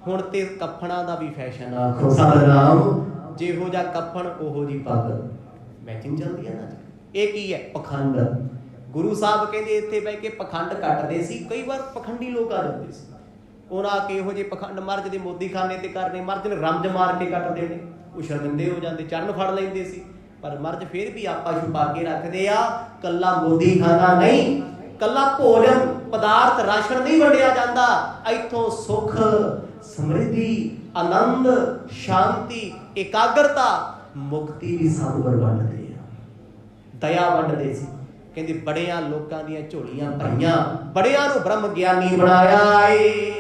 ਹੁਣ ਤੇ ਕੱਫਣਾਂ ਦਾ ਵੀ ਫੈਸ਼ਨ ਆ। ਸਤਿਨਾਮ। ਜਿਹੋ ਜਿਹਾ ਕੱਫਣ ਉਹੋ ਜਿਹੀ ਪੱਗ, ਮੈਚਿੰਗ ਚੱਲਦੀ ਹੈ ਨਾ। ਇਹ ਕੀ ਹੈ? ਪਖੰਡ। ਗੁਰੂ ਸਾਹਿਬ ਕਹਿੰਦੇ ਇੱਥੇ ਬਹਿ ਕੇ ਪਖੰਡ ਕੱਟਦੇ ਸੀ। ਕਈ ਵਾਰ ਪਖੰਡੀ ਲੋਕ ਆ ਜਾਂਦੇ ਸੀ, ਉਹਨਾਂ ਆ ਕੇ ਇਹੋ ਜਿਹੇ ਪਖੰਡ ਮਰਜ ਦੇ ਮੋਦੀਖਾਨੇ ਤੇ ਕਰਨੇ, ਮਰਜ ਨੇ ਰਮਜ ਮਾਰ ਕੇ ਕੱਟ ਦੇਣੇ, ਉਹ ਸ਼ਰਮਿੰਦੇ ਹੋ ਜਾਂਦੇ, ਚਰਨ ਫੜ ਲੈਂਦੇ ਸੀ। ਪਰ ਮਰਜ ਫਿਰ ਵੀ ਆਪਾ ਛੁਪਾ ਕੇ ਰੱਖਦੇ ਆ। ਕੱਲਾ ਮੋਦੀਖਾਨਾ ਨਹੀਂ, ਕੱਲਾ ਭੋਜਨ ਪਦਾਰਥ ਰਾਸ਼ਨ ਨਹੀਂ ਵੰਡਿਆ ਜਾਂਦਾ, ਇੱਥੋਂ ਸੁੱਖ ਸਮਰਿੱਧੀ ਆਨੰਦ ਸ਼ਾਂਤੀ ਇਕਾਗਰਤਾ ਮੁਕਤੀ ਵੀ ਸਾਧੂ ਵੰਡਦੇ ਆ। ਦਇਆ ਵੰਡਦੇ ਸੀ। ਕਹਿੰਦੇ ਬੜਿਆਂ ਲੋਕਾਂ ਦੀਆਂ ਝੋਲੀਆਂ ਭਰੀਆਂ, ਬੜਿਆਂ ਨੂੰ ਬ੍ਰਹਮ ਗਿਆਨੀ ਬਣਾਇਆ ਏ।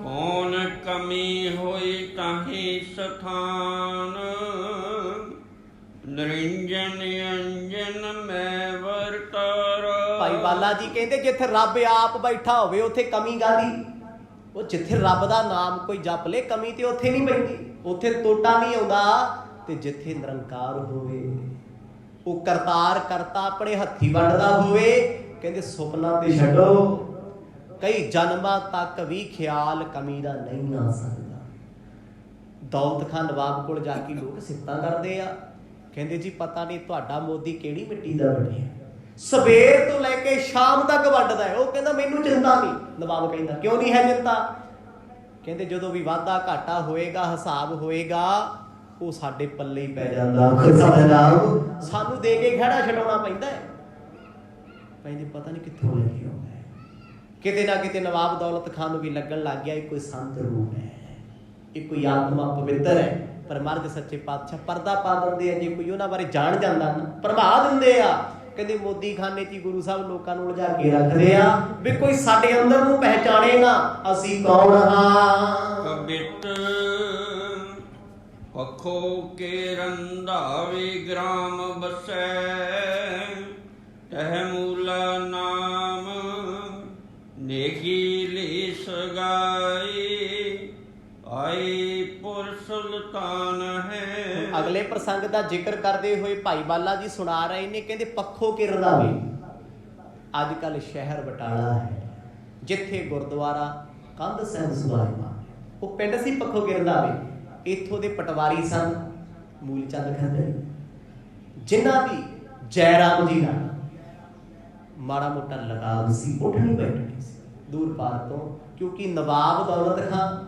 ਕੌਣ ਕਮੀ ਹੋਈ ਤਾਹੀ ਸਥਾਨ, ਨਿਰੰਜਨ ਅੰਜਨ ਮੈਂ ਵਰਤਾਰ। ਭਾਈ ਬਾਲਾ ਜੀ ਕਹਿੰਦੇ ਜਿੱਥੇ ਰੱਬ ਆਪ ਬੈਠਾ ਹੋਵੇ ਉੱਥੇ ਕਮੀ ਕਾਹਦੀ? ਉਹ ਜਿੱਥੇ ਰੱਬ ਦਾ ਨਾਮ ਕੋਈ ਜਪ ਲੇ, ਕਮੀ ਤੇ ਉੱਥੇ ਨਹੀਂ ਪੈਂਦੀ, ਉੱਥੇ ਟੋਟਾ ਨਹੀਂ ਆਉਂਦਾ। ਤੇ ਜਿੱਥੇ ਨਿਰੰਕਾਰ ਹੋਵੇ, ਉਹ ਕਰਤਾਰ ਕਰਤਾ ਆਪਣੇ ਹੱਥੀ ਵੰਡਦਾ ਹੋਵੇ, ਕਹਿੰਦੇ ਸੁਪਨਾ ਤੇ ਛੱਡੋ, ਕਈ ਜਨਮਾਂ ਤੱਕ ਵੀ ਖਿਆਲ ਕਮੀ ਦਾ ਨਹੀਂ ਆ ਸਕਦਾ। ਦੌਲਤ ਖਾਨ ਨਵਾਬ ਕੋਲ ਜਾ ਕੇ ਲੋਕ ਸਿਫਤਾਂ ਕਰਦੇ ਆ, ਕਹਿੰਦੇ ਜੀ ਪਤਾ ਨਹੀਂ ਤੁਹਾਡਾ ਮੋਦੀ ਕਿਹੜੀ ਮਿੱਟੀ ਦਾ ਬਣਿਆ, ਸਵੇਰ ਤੋਂ ਲੈ ਕੇ ਸ਼ਾਮ ਤੱਕ ਵੰਡਦਾ ਹੈ। ਉਹ ਕਹਿੰਦਾ ਮੈਨੂੰ ਚਿੰਤਾ ਨਹੀਂ। ਨਵਾਬ ਕਹਿੰਦਾ ਕਿਉਂ ਨਹੀਂ ਹੈ ਚਿੰਤਾ? ਕਹਿੰਦੇ ਜਦੋਂ ਵੀ ਵਾਧਾ ਘਾਟਾ ਹੋਏਗਾ, ਹਿਸਾਬ ਹੋਏਗਾ, ਉਹ ਸਾਡੇ ਪੱਲੇ ਹੀ ਪੈ ਜਾਂਦਾ, ਸਾਨੂੰ ਦੇ ਕੇ ਖੜਾ ਛਡਾਉਣਾ ਪੈਂਦਾ ਹੈ। ਕਹਿੰਦੇ ਪਤਾ ਨਹੀਂ ਕਿੱਥੋਂ ਲੈ ਕੇ ਆਉਂਦਾ ਹੈ। ਕਿਤੇ ਨਾ ਕਿਤੇ ਨਵਾਬ ਦੌਲਤ ਖਾਨ ਨੂੰ ਵੀ ਲੱਗਣ ਲੱਗ ਗਿਆ ਇਹ ਕੋਈ ਸੰਤ ਰੂਪ ਹੈ, ਇਹ ਕੋਈ ਆਤਮਾ ਪਵਿੱਤਰ ਹੈ। ਪਰ ਮਰਦ ਸੱਚੇ ਪਾਤਸ਼ਾਹ ਪਰਦਾ ਪਾ ਦਿੰਦੇ ਆ, ਜੇ ਕੋਈ ਉਹਨਾਂ ਬਾਰੇ ਜਾਣ ਜਾਂਦਾ ਨਾ ਪ੍ਰਭਾ ਦਿੰਦੇ ਆ। ਕਹਿੰਦੇ ਮੋਦੀ ਖਾਨੇ 'ਚ ਗੁਰੂ ਸਾਹਿਬ ਲੋਕਾਂ ਨੂੰ ਉਲਝਾ ਕੇ ਰੱਖਦੇ ਆ ਵੀ ਕੋਈ ਸਾਡੇ ਅੰਦਰ ਨੂੰ ਪਹਿਚਾਣੇ ਨਾ ਅਸੀਂ ਕੌਣ ਹਾਂ। ਕਬਿਤ ਪੱਖੋ ਕੇ ਰੰਧਾਵੇ ਗ੍ਰਾਮ ਬਸੈ, ਤਹ ਮੂਲਾ ਨਾਮ ਨੇਗੀ ਲੀ ਸਗਾਈ, ਆਈ ਪੁਰ ਸੁਲਤਾਨ ਹੈ। ਅਗਲੇ ਪ੍ਰਸੰਗ ਦਾ ਜ਼ਿਕਰ ਕਰਦੇ ਹੋਏ ਭਾਈ ਬਾਲਾ ਜੀ ਸੁਣਾ ਰਹੇ ਨੇ, ਕਹਿੰਦੇ ਪੱਖੋ ਕੇ ਰੰਧਾਵੇ, ਅੱਜ ਕੱਲ ਸ਼ਹਿਰ ਬਟਾਲਾ ਹੈ ਜਿੱਥੇ ਗੁਰਦੁਆਰਾ ਕੰਧ ਸਾਹਿਬ ਸੁਭਾਇਮਾ, ਉਹ ਪਿੰਡ ਸੀ ਪੱਖੋ ਕੇ ਰੰਧਾਵੇ। ਇੱਥੋਂ ਦੇ ਪਟਵਾਰੀ ਸਨ ਮੂਲ ਚੰਦ ਖੱਦਰ, ਜਿਨ੍ਹਾਂ ਦੀ ਜੈਰਾਮ ਜੀ ਨਾਲ ਮਾੜਾ ਮੋਟਾ ਲਗਾਵ ਸੀ, ਉੱਠਣੀ ਬੈਠਣੀ ਸੀ ਦੂਰ ਪਾਰ ਤੋਂ। ਕਿਉਂਕਿ ਨਵਾਬ ਦੌਲਤ ਖਾਨ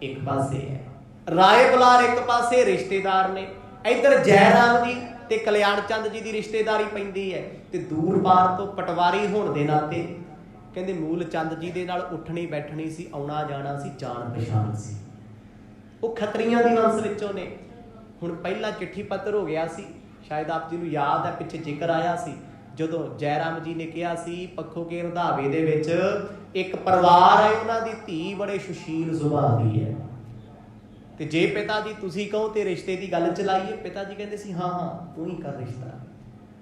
ਇੱਕ ਪਾਸੇ ਹੈ, ਰਾਏ ਬੁਲਾਰ ਇੱਕ ਪਾਸੇ ਰਿਸ਼ਤੇਦਾਰ ਨੇ, ਇੱਧਰ ਜੈਰਾਮ ਜੀ ਤੇ ਕਲਿਆਣ ਚੰਦ ਜੀ ਦੀ ਰਿਸ਼ਤੇਦਾਰੀ ਪੈਂਦੀ ਹੈ। ਤੇ ਦੂਰ ਪਾਰ ਤੋਂ ਪਟਵਾਰੀ ਹੋਣ ਦੇ ਨਾਤੇ ਕਹਿੰਦੇ ਮੂਲ ਚੰਦ ਜੀ ਦੇ ਨਾਲ ਉੱਠਣੀ ਬੈਠਣੀ ਸੀ, ਆਉਣਾ ਜਾਣਾ ਸੀ, ਜਾਣ ਪਛਾਣ ਸੀ। ਉਹ ਖੱਤਰੀਆਂ ਦੀ ਵੰਸ਼ ਵਿੱਚੋਂ ਨੇ। ਹੁਣ ਪਹਿਲਾਂ ਚਿੱਠੀ ਪੱਤਰ ਹੋ ਗਿਆ ਸੀ, ਸ਼ਾਇਦ ਆਪ ਜੀ ਨੂੰ ਯਾਦ ਹੈ, ਪਿੱਛੇ ਜ਼ਿਕਰ ਆਇਆ ਸੀ ਜਦੋਂ ਜੈਰਾਮ ਜੀ ਨੇ ਕਿਹਾ ਸੀ ਪੱਖੋ ਕੇ ਰੰਧਾਵੇ ਦੇ ਵਿੱਚ ਇੱਕ ਪਰਿਵਾਰ ਹੈ, ਉਹਨਾਂ ਦੀ ਧੀ ਬੜੇ ਸੁਸ਼ੀਲ ਸੁਭਾਅ ਦੀ ਹੈ, ਤੇ ਜੇ ਪਿਤਾ ਜੀ ਤੁਸੀਂ ਕਹੋ ਤੇ ਰਿਸ਼ਤੇ ਦੀ ਗੱਲ ਚਲਾਈਏ। ਪਿਤਾ ਜੀ ਕਹਿੰਦੇ ਸੀ ਹਾਂ ਹਾਂ ਤੂੰ ਹੀ ਕਰ ਰਿਸ਼ਤਾ,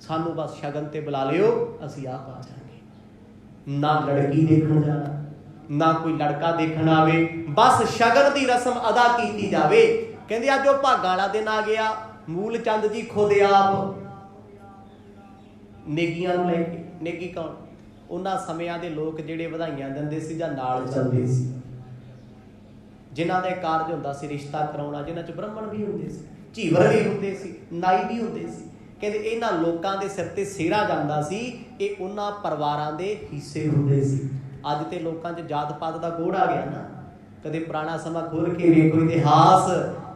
ਸਾਨੂੰ ਬਸ ਸ਼ਗਨ ਤੇ ਬੁਲਾ ਲਿਓ, ਅਸੀਂ ਆਪ ਆ ਜਾਵਾਂਗੇ। ਨਾ ਲੜਕੀ ਦੇਖਣ ਜਾਣਾ, ਨਾ ਕੋਈ ਲੜਕਾ ਦੇਖਣ ਆਵੇ, ਬਸ ਸ਼ਗਨ ਦੀ ਰਸਮ ਅਦਾ ਕੀਤੀ ਜਾਵੇ। ਕਹਿੰਦੇ ਅੱਜ ਉਹ ਭਾਗਾਂ ਵਾਲਾ ਦਿਨ ਆ ਗਿਆ। ਮੂਲ ਚੰਦ ਜੀ ਖੁਦ ਆਪ ਨੇਗੀਆਂ ਨੂੰ ਲੈ ਕੇ, ਨੇਗੀ ਕੌਣ? ਉਹਨਾਂ ਸਮਿਆਂ ਦੇ ਲੋਕ ਜਿਹੜੇ ਵਧਾਈਆਂ ਦਿੰਦੇ ਸੀ ਜਾਂ ਨਾਲ ਚੱਲਦੇ ਸੀ, ਜਿਨ੍ਹਾਂ ਦਾ ਕਾਰਜ ਹੁੰਦਾ ਸੀ ਰਿਸ਼ਤਾ ਕਰਾਉਣਾ, ਜਿਨ੍ਹਾਂ 'ਚ ਬ੍ਰਾਹਮਣ ਵੀ ਹੁੰਦੇ ਸੀ, ਝੀਵਰ ਵੀ ਹੁੰਦੇ ਸੀ, ਨਾਈ ਵੀ ਹੁੰਦੇ ਸੀ। ਕਹਿੰਦੇ ਇਹਨਾਂ ਲੋਕਾਂ ਦੇ ਸਿਰ ਤੇ ਸਿਹਰਾ ਜਾਂਦਾ ਸੀ, ਇਹ ਉਹਨਾਂ ਪਰਿਵਾਰਾਂ ਦੇ ਹਿੱਸੇ ਹੁੰਦੇ ਸੀ। ਅੱਜ ਤੇ ਲੋਕਾਂ 'ਚ ਜਾਤ ਪਾਤ ਦਾ ਕੋੜ ਆ ਗਿਆ ਨਾ। ਕਦੇ ਪੁਰਾਣਾ ਸਮਾਂ ਖੋਲ ਕੇ ਵੇਖੋ ਇਤਿਹਾਸ,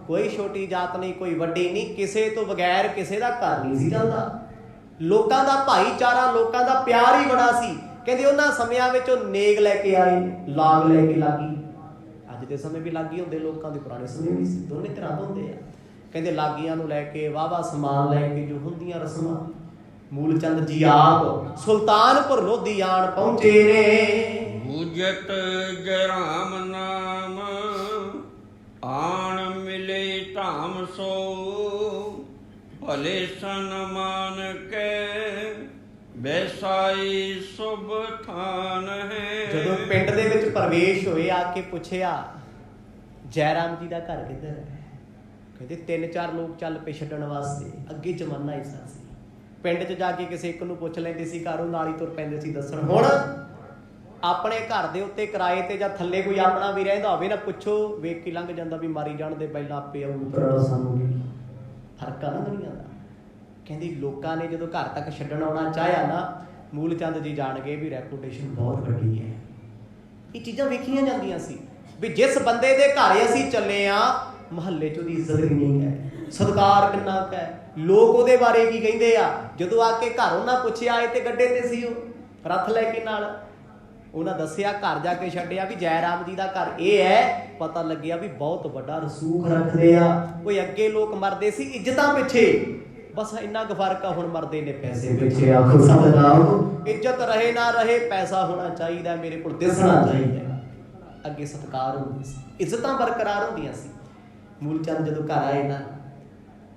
ਕੋਈ ਛੋਟੀ ਜਾਤ ਨਹੀਂ, ਕੋਈ ਵੱਡੀ ਨਹੀਂ, ਕਿਸੇ ਤੋਂ ਬਗੈਰ ਕਿਸੇ ਦਾ ਘਰ ਨਹੀਂ ਸੀ ਚੱਲਦਾ। ਲੋਕਾਂ ਦਾ ਭਾਈਚਾਰਾ, ਲੋਕਾਂ ਦਾ ਪਿਆਰ ਹੀ ਬੜਾ ਸੀ। ਕਹਿੰਦੇ ਉਹਨਾਂ ਸਮਿਆਂ ਵਿੱਚ ਉਹ ਨੇਗ ਲੈ ਕੇ ਆਏ, ਲਾਗ ਲੈ ਕੇ ਲਾਗੀ। ਅੱਜ ਦੇ ਸਮੇਂ ਵੀ ਲਾਗੀ ਹੁੰਦੇ ਲੋਕਾਂ ਦੇ, ਪੁਰਾਣੇ ਸਮੇਂ ਵੀ ਸੀ, ਦੋਨੇ ਤਰ੍ਹਾਂ ਦੇ ਹੁੰਦੇ ਆ। ਕਹਿੰਦੇ ਲਾਗੀਆਂ ਨੂੰ ਲੈ ਕੇ ਵਾਹਵਾ ਸਮਾਨ ਲੈ ਕੇ ਜੋ ਹੁੰਦੀਆਂ ਰਸਮਾਂ, ਮੂਲ ਚੰਦ ਜੀ ਆਪ ਸੁਲਤਾਨਪੁਰ ਲੋਧੀ ਆਣ ਪਹੁੰਚੇ ਨੇ। ਬੁਝਤ ਜਰਾਮ ਨਾਮ ਆਣ ਮਿਲੇ ਧਾਮ ਸੋ, ਭਲੇ ਸਨਮਾਨ ਕੇ ਬੈਸਾਈ ਸੁਭ ਥਾਨ ਹੈ। ਜਦੋਂ ਪਿੰਡ ਦੇ ਵਿੱਚ ਪ੍ਰਵੇਸ਼ ਹੋਏ, ਆ ਕੇ ਪੁੱਛਿਆ ਜੈਰਾਮ ਜੀ ਦਾ ਘਰ ਕਿੱਧਰ ਹੈ? ਕਹਿੰਦੇ 3-4 ਲੋਕ ਚੱਲ ਪਏ ਛੱਡਣ ਵਾਸਤੇ, ਅੱਗੇ ਜ਼ਮਾਨਾ ਐਸਾ ਸੀ। ਪਿੰਡ 'ਚ ਜਾ ਕੇ ਕਿਸੇ ਇੱਕ ਨੂੰ ਪੁੱਛ ਲੈਂਦੇ ਸੀ ਘਰੋਂ, ਨਾਲ ਹੀ ਤੁਰ ਪੈਂਦੇ ਸੀ ਦੱਸਣ। ਹੁਣ ਆਪਣੇ ਘਰ ਦੇ ਉੱਤੇ ਕਿਰਾਏ ਤੇ ਜਾਂ ਥੱਲੇ ਕੋਈ ਆਪਣਾ ਵੀ ਰਹਿੰਦਾ ਹੋਵੇ ਨਾ, ਪੁੱਛੋ, ਵੇਖ ਕੇ ਲੰਘ ਜਾਂਦਾ ਵੀ ਮਾਰੀ ਜਾਣ ਦੇ ਪਹਿਲਾਂ ਆਪੇ ਆਊ। ਸਾਨੂੰ ਫਰਕ ਆ ਨਾ ਦੁਨੀਆ ਦਾ। ਕਹਿੰਦੀ ਲੋਕਾਂ ਨੇ ਜਦੋਂ ਘਰ ਤੱਕ ਛੱਡਣ ਆਉਣਾ ਚਾਹਿਆ ਨਾ, ਮੂਲ ਚੰਦ ਜੀ ਜਾਣ ਗਏ ਵੀ ਰੈਪੂਟੇਸ਼ਨ ਬਹੁਤ ਵੱਡੀ ਹੈ। ਇਹ ਚੀਜ਼ਾਂ ਵੇਖੀਆਂ ਜਾਂਦੀਆਂ ਸੀ। ਵੀ ਜਿਸ ਬੰਦੇ ਦੇ ਘਰ ਅਸੀਂ ਚੱਲੇ ਆ ਮੁਹੱਲੇ 'ਚ ਉਹਦੀ ਇੱਜ਼ਤ ਕਿੰਨੀ ਹੈ, ਸਤਿਕਾਰ ਕਿੰਨਾ ਕੁ ਹੈ, ਲੋਕ ਉਹਦੇ ਬਾਰੇ ਕੀ ਕਹਿੰਦੇ ਆ। ਜਦੋਂ ਆ ਕੇ ਘਰ ਉਹਨਾਂ ਪੁੱਛਿਆ, ਆਏ ਤੇ ਗੱਡੇ ਤੇ ਸੀ ਉਹ ਰੱਥ ਲੈ ਕੇ ਨਾਲ, ਉਹਨਾਂ ਦੱਸਿਆ ਘਰ ਜਾ ਕੇ ਛੱਡਿਆ ਵੀ ਜੈ ਰਾਮ ਜੀ ਦਾ ਘਰ ਇਹ ਹੈ। ਪਤਾ ਲੱਗਿਆ ਵੀ ਬਹੁਤ ਵੱਡਾ ਰਸੂਖ ਰੱਖਦੇ ਆ। ਕੋਈ ਅੱਗੇ ਲੋਕ ਮਰਦੇ ਸੀ ਇੱਜ਼ਤਾਂ ਪਿੱਛੇ, ਬਸ ਇੰਨਾ ਕੁ ਫਰਕ ਆ, ਹੁਣ ਮਰਦੇ ਨੇ ਪੈਸੇ ਪਿੱਛੇ। ਆਖੋ ਸਤਿਨਾਮ। ਇੱਜ਼ਤ ਰਹੇ ਨਾ ਰਹੇ, ਪੈਸਾ ਹੋਣਾ ਚਾਹੀਦਾ, ਮੇਰੇ ਕੋਲ ਦਿਸਣਾ ਚਾਹੀਦਾ। ਅੱਗੇ ਸਤਿਕਾਰ ਹੁੰਦੇ ਸੀ, ਇੱਜ਼ਤਾਂ ਬਰਕਰਾਰ ਹੁੰਦੀਆਂ ਸੀ। ਮੂਲ ਚੰਦ ਜਦੋਂ ਘਰ ਆਏ ਨਾ,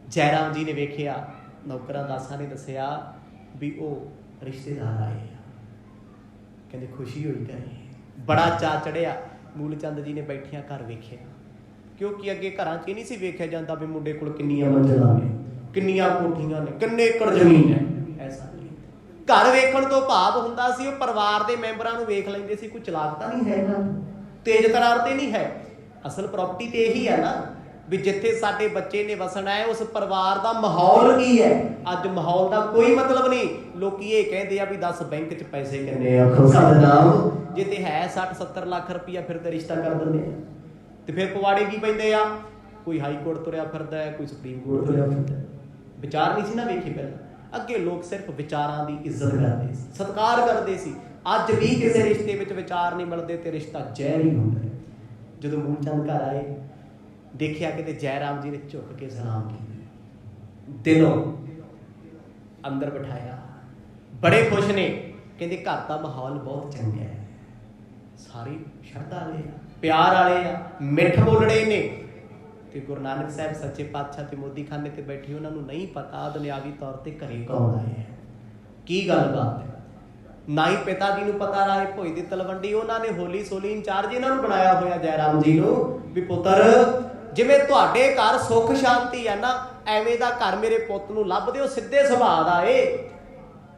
ਜੈ ਰਾਮ ਜੀ ਨੇ ਵੇਖਿਆ, ਨੌਕਰਾਂ ਦਾਸਾਂ ਨੇ ਦੱਸਿਆ ਵੀ ਉਹ ਰਿਸ਼ਤੇਦਾਰ ਆਏ ਆ। ਕਹਿੰਦੇ ਖੁਸ਼ੀ ਹੋਈ ਘਰੇ, ਬੜਾ ਚਾਅ ਚੜਿਆ। ਮੂਲ ਚੰਦ ਜੀ ਨੇ ਬੈਠਿਆਂ ਘਰ ਵੇਖਿਆ, ਕਿਉਂਕਿ ਅੱਗੇ ਘਰਾਂ 'ਚ ਇਹ ਨਹੀਂ ਸੀ ਵੇਖਿਆ ਜਾਂਦਾ ਵੀ ਮੁੰਡੇ ਕੋਲ ਕਿੰਨੀਆਂ ਮੰਜ਼ਲਾਂ ਨੇ, ਕਿੰਨੀਆਂ ਕੋਠੀਆਂ ਨੇ, ਕਿੰਨੇ ਏਕੜ ਜ਼ਮੀਨ ਹੈ। ਐਸਾ ਨਹੀਂ, ਘਰ ਵੇਖਣ ਤੋਂ ਭਾਵ ਹੁੰਦਾ ਸੀ ਉਹ ਪਰਿਵਾਰ ਦੇ ਮੈਂਬਰਾਂ ਨੂੰ ਵੇਖ ਲੈਂਦੇ ਸੀ, ਕੋਈ ਚਲਾਕਤਾ ਨਹੀਂ ਹੈ ਨਾ, ਤੇਜ਼ ਤਰਾਰ ਤੇ ਨਹੀਂ ਹੈ। ਅਸਲ ਪ੍ਰਾਪਰਟੀ ਤੇ ਇਹੀ ਹੈ ਨਾ ਵੀ ਜਿੱਥੇ ਸਾਡੇ ਬੱਚੇ ਨੇ ਵਸਣਾ ਹੈ, ਉਸ ਪਰਿਵਾਰ ਦਾ ਮਾਹੌਲ ਕੀ ਹੈ। ਅੱਜ ਮਾਹੌਲ ਦਾ ਕੋਈ ਮਤਲਬ ਨਹੀਂ। ਲੋਕੀ ਇਹ ਕਹਿੰਦੇ ਆ ਵੀ 10 ਬੈਂਕ 'ਚ ਪੈਸੇ ਕਿੰਨੇ ਆ, ਸਤਿਨਾਮ। ਜੇ ਤੇ ਹੈ 60-70 ਲੱਖ ਰੁਪਈਆ, ਫਿਰ ਤਾਂ ਰਿਸ਼ਤਾ ਕਰ ਦਿੰਦੇ ਆ। ਤੇ ਫਿਰ ਪਵਾੜੇ ਕੀ ਪੈਂਦੇ ਆ, ਕੋਈ ਹਾਈ ਕੋਰਟ ਤੁਰਿਆ ਫਿਰਦਾ ਹੈ, ਕੋਈ ਸੁਪਰੀਮ ਕੋਰਟ ਤੁਰਿਆ ਫਿਰਦਾ ਹੈ। ਵਿਚਾਰ ਨਹੀਂ ਸੀ ਨਾ ਵੇਖੇ ਪਹਿਲਾਂ। ਅੱਗੇ ਲੋਕ ਸਿਰਫ ਵਿਚਾਰਾਂ ਦੀ ਇੱਜ਼ਤ ਕਰਦੇ ਸੀ, ਸਤਿਕਾਰ ਕਰਦੇ ਸੀ। ਅੱਜ ਵੀ ਕਿਸੇ ਰਿਸ਼ਤੇ ਵਿੱਚ ਵਿਚਾਰ ਨਹੀਂ ਮਿਲਦੇ ਤੇ ਰਿਸ਼ਤਾ ਜ਼ਹਿਰ ਹੀ ਹੁੰਦਾ। ਜਦੋਂ ਮੂਲ ਚੰਦ ਘਰ ਆਏ, ਦੇਖਿਆ ਕਿਤੇ ਜੈ ਰਾਮ ਜੀ ਨੇ ਝੁਕ ਕੇ ਸਲਾਮ ਕੀਤਾ, ਦਿਲੋਂ ਅੰਦਰ ਬਿਠਾਇਆ, ਬੜੇ ਖੁਸ਼ ਨੇ। ਕਹਿੰਦੇ ਘਰ ਦਾ ਮਾਹੌਲ ਬਹੁਤ ਚੰਗਾ ਹੈ, ਸਾਰੇ ਸ਼ਰਧਾ ਵਾਲੇ ਆ, ਪਿਆਰ ਵਾਲੇ ਆ, ਮਿੱਠ ਬੋਲੜੇ ਨੇ। ਤੇ ਗੁਰੂ ਨਾਨਕ ਸਾਹਿਬ ਸੱਚੇ ਪਾਤਸ਼ਾਹ ਤੇ ਮੋਦੀ ਖਾਨੇ ਤੇ ਬੈਠੇ, ਉਹਨਾਂ ਨੂੰ ਨਹੀਂ ਪਤਾ ਦੁਨਿਆਵੀ ਤੌਰ ਤੇ ਘਰੇ ਕੌਣ ਆਏ ਹੈ, ਕੀ ਗੱਲਬਾਤ ਹੈ। ਨਾ ਹੀ ਪਿਤਾ ਜੀ ਨੂੰ ਪਤਾ ਰਾਏ ਭੋਈ ਦੀ ਤਲਵੰਡੀ, ਉਹਨਾਂ ਨੇ ਹੋਲੀ ਸੋਲੀ ਇੰਚਾਰਜ ਇਹਨਾਂ ਨੂੰ ਬਣਾਇਆ ਹੋਇਆ ਜੈ ਰਾਮ ਜੀ ਨੂੰ, ਵੀ ਪੁੱਤਰ ਜਿਵੇਂ ਤੁਹਾਡੇ ਘਰ ਸੁੱਖ ਸ਼ਾਂਤੀ ਹੈ ਨਾ, ਐਵੇਂ ਦਾ ਘਰ ਮੇਰੇ ਪੁੱਤ ਨੂੰ ਲੱਭ ਦਿਓ, ਸਿੱਧੇ ਸੁਭਾਅ ਦਾ ਏ,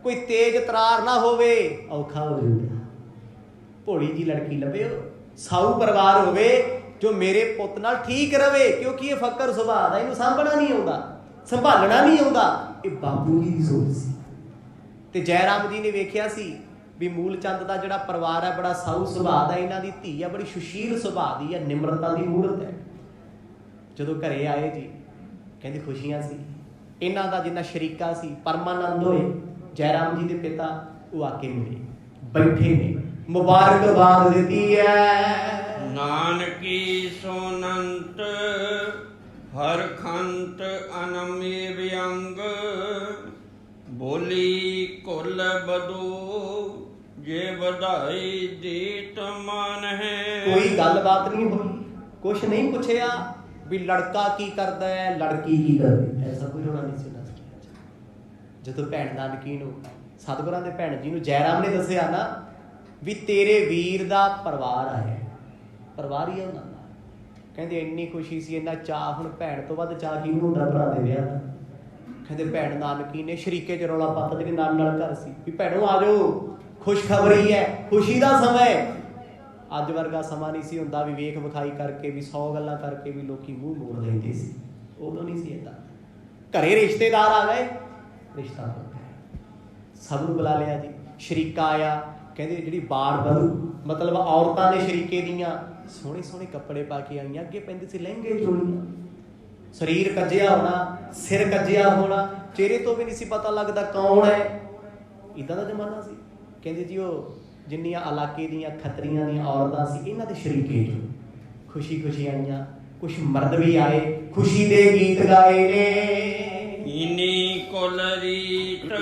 ਕੋਈ ਤੇਜ਼ ਤਰਾਰ ਨਾ ਹੋਵੇ, ਔਖਾ ਹੋ ਜਾਂਦਾ। ਭੋਲੀ ਜੀ ਲੜਕੀ ਲੱਭਿਓ, ਸਾਊ ਪਰਿਵਾਰ ਹੋਵੇ, ਜੋ ਮੇਰੇ ਪੁੱਤ ਨਾਲ ਠੀਕ ਰਵੇ, ਕਿਉਂਕਿ ਇਹ ਫੱਕਰ ਸੁਭਾਅ ਦਾ, ਇਹਨੂੰ ਸਾਂਭਣਾ ਨਹੀਂ ਆਉਂਦਾ, ਸੰਭਾਲਣਾ ਨਹੀਂ ਆਉਂਦਾ। ਇਹ ਬਾਪੂ ਜੀ ਦੀ ਸੋਚ ਸੀ। ਤੇ ਜੈ ਰਾਮ ਜੀ ਨੇ ਵੇਖਿਆ ਸੀ ਵੀ ਮੂਲ ਚੰਦ ਦਾ ਜਿਹੜਾ ਪਰਿਵਾਰ ਹੈ ਬੜਾ ਸਾਊ ਸੁਭਾਅ ਦਾ, ਇਹਨਾਂ ਦੀ ਧੀ ਹੈ ਬੜੀ ਸੁਸ਼ੀਲ ਸੁਭਾਅ ਦੀ ਹੈ, ਨਿਮਰਤਾ ਦੀ ਮੂਰਤ ਹੈ। ਜਦੋਂ ਘਰੇ ਆਏ ਜੀ, ਕਹਿੰਦੇ ਖੁਸ਼ੀਆਂ ਸੀ। ਇਹਨਾਂ ਦਾ ਜਿੰਨਾ ਸ਼ਰੀਕਾ ਸੀ ਪਰਮਾਨੰਦ ਹੋਏ, ਜੈ ਰਾਮ ਜੀ ਦੇ ਪਿਤਾ, ਉਹ ਆ ਕੇ ਮਿਲੇ, ਬੈਠੇ ਨੇ, ਮੁਬਾਰਕਬਾਦ ਦਿੱਤੀ ਹੈ। ਨਾਨਕੀ ਸੋਨੰਤ ਹਰ ਖੰਤ ਅਨਮੀ ਵਿਅੰਗ, ਬੋਲੀ ਕੁਲ ਬਦੂ ਜੇ ਵਧਾਈ ਦੀਤ ਮਨ ਹੈ। ਕੋਈ ਗੱਲਬਾਤ ਨਹੀਂ ਹੋਈ, ਕੁਛ ਨਹੀਂ ਪੁੱਛਿਆ ਵੀ ਲੜਕਾ ਕੀ ਕਰਦਾ ਹੈ, ਲੜਕੀ ਕੀ ਕਰਦੀ, ਐਸਾ ਕੋਈ ਰੌਲਾ ਨਹੀਂ ਸੀ ਦੱਸ ਰਿਹਾ। ਜਦੋਂ ਭੈਣ ਨਾਨਕੀ ਨੂੰ, ਸਤਿਗੁਰਾਂ ਦੇ ਭੈਣ ਜੀ ਨੂੰ ਜੈ ਰਾਮ ਨੇ ਦੱਸਿਆ ਨਾ ਵੀ ਤੇਰੇ ਵੀਰ ਦਾ ਪਰਿਵਾਰ ਆਇਆ, ਪਰਿਵਾਰ ਹੀ ਉਹਨਾਂ ਦਾ, ਕਹਿੰਦੇ ਇੰਨੀ ਖੁਸ਼ੀ ਸੀ, ਇੰਨਾ ਚਾਅ। ਹੁਣ ਭੈਣ ਤੋਂ ਵੱਧ ਚਾਅ ਕਿਹਨੂੰ ਹੁੰਦਾ ਭਰਾ ਦੇ ਵਿਆਹ ਦਾ। ਕਹਿੰਦੇ ਭੈਣ ਨਾਨਕੀ ਨੇ ਸ਼ਰੀਕੇ 'ਚ ਰੌਲਾ ਪਾਤਾ, ਜਿਹੜੇ ਨਾਲ ਨਾਲ ਘਰ ਸੀ, ਵੀ ਭੈਣੋ ਆ ਜਾਓ, ਖੁਸ਼ਖਬਰੀ ਹੈ, ਖੁਸ਼ੀ ਦਾ ਸਮਾਂ ਹੈ। ਅੱਜ ਵਰਗਾ ਸਮਾਂ ਨਹੀਂ ਸੀ ਹੁੰਦਾ ਵੀ ਵੇਖ ਵਿਖਾਈ ਕਰਕੇ, ਵੀ 100 ਗੱਲਾਂ ਕਰਕੇ ਵੀ ਲੋਕੀ ਮੂੰਹ ਮੋੜ ਲੈਂਦੇ ਸੀ। ਉਦੋਂ ਨਹੀਂ ਸੀ ਏਦਾਂ। ਘਰੇ ਰਿਸ਼ਤੇਦਾਰ ਆ ਗਏ, ਰਿਸ਼ਤਾ ਹੋ ਗਿਆ, ਸਭ ਨੂੰ ਬੁਲਾ ਲਿਆ ਜੀ। ਸ਼ਰੀਕਾ ਆਇਆ, ਕਹਿੰਦੇ ਜਿਹੜੀ ਬਾੜ ਵਧੂ, ਮਤਲਬ ਔਰਤਾਂ ਨੇ ਸ਼ਰੀਕੇ ਦੀਆਂ ਸੋਹਣੇ ਸੋਹਣੇ ਕੱਪੜੇ ਪਾ ਕੇ ਆਈਆਂ, ਅੱਗੇ ਪੈਂਦੇ ਸੀ ਲਹਿੰਗੇ ਚੋਲੀਆਂ, ਸਰੀਰ ਕੱਜਿਆ ਹੋਣਾ, ਸਿਰ ਕੱਜਿਆ ਹੋਣਾ, ਚਿਹਰੇ ਤੋਂ ਵੀ ਨਹੀਂ ਸੀ ਪਤਾ ਲੱਗਦਾ ਕੌਣ ਹੈ। ਇੱਦਾਂ ਦਾ ਜ਼ਮਾਨਾ ਸੀ। ਕਹਿੰਦੇ ਜੀ ਉਹ ਜਿੰਨੀਆਂ ਇਲਾਕੇ ਦੀਆਂ ਖੱਤਰੀਆਂ ਦੀਆਂ ਔਰਤਾਂ ਸੀ, ਇਹਨਾਂ ਦੇ ਸ਼ਰੀਕੇ ਚੋਂ ਖੁਸ਼ੀ ਖੁਸ਼ੀ ਆਈਆਂ। ਕੁਛ ਮਰਦ ਵੀ ਆਏ, ਖੁਸ਼ੀ ਦੇ ਗੀਤ ਗਾਏ ਨੇ। ਇਨੀ ਕੁਲ ਰੀਤ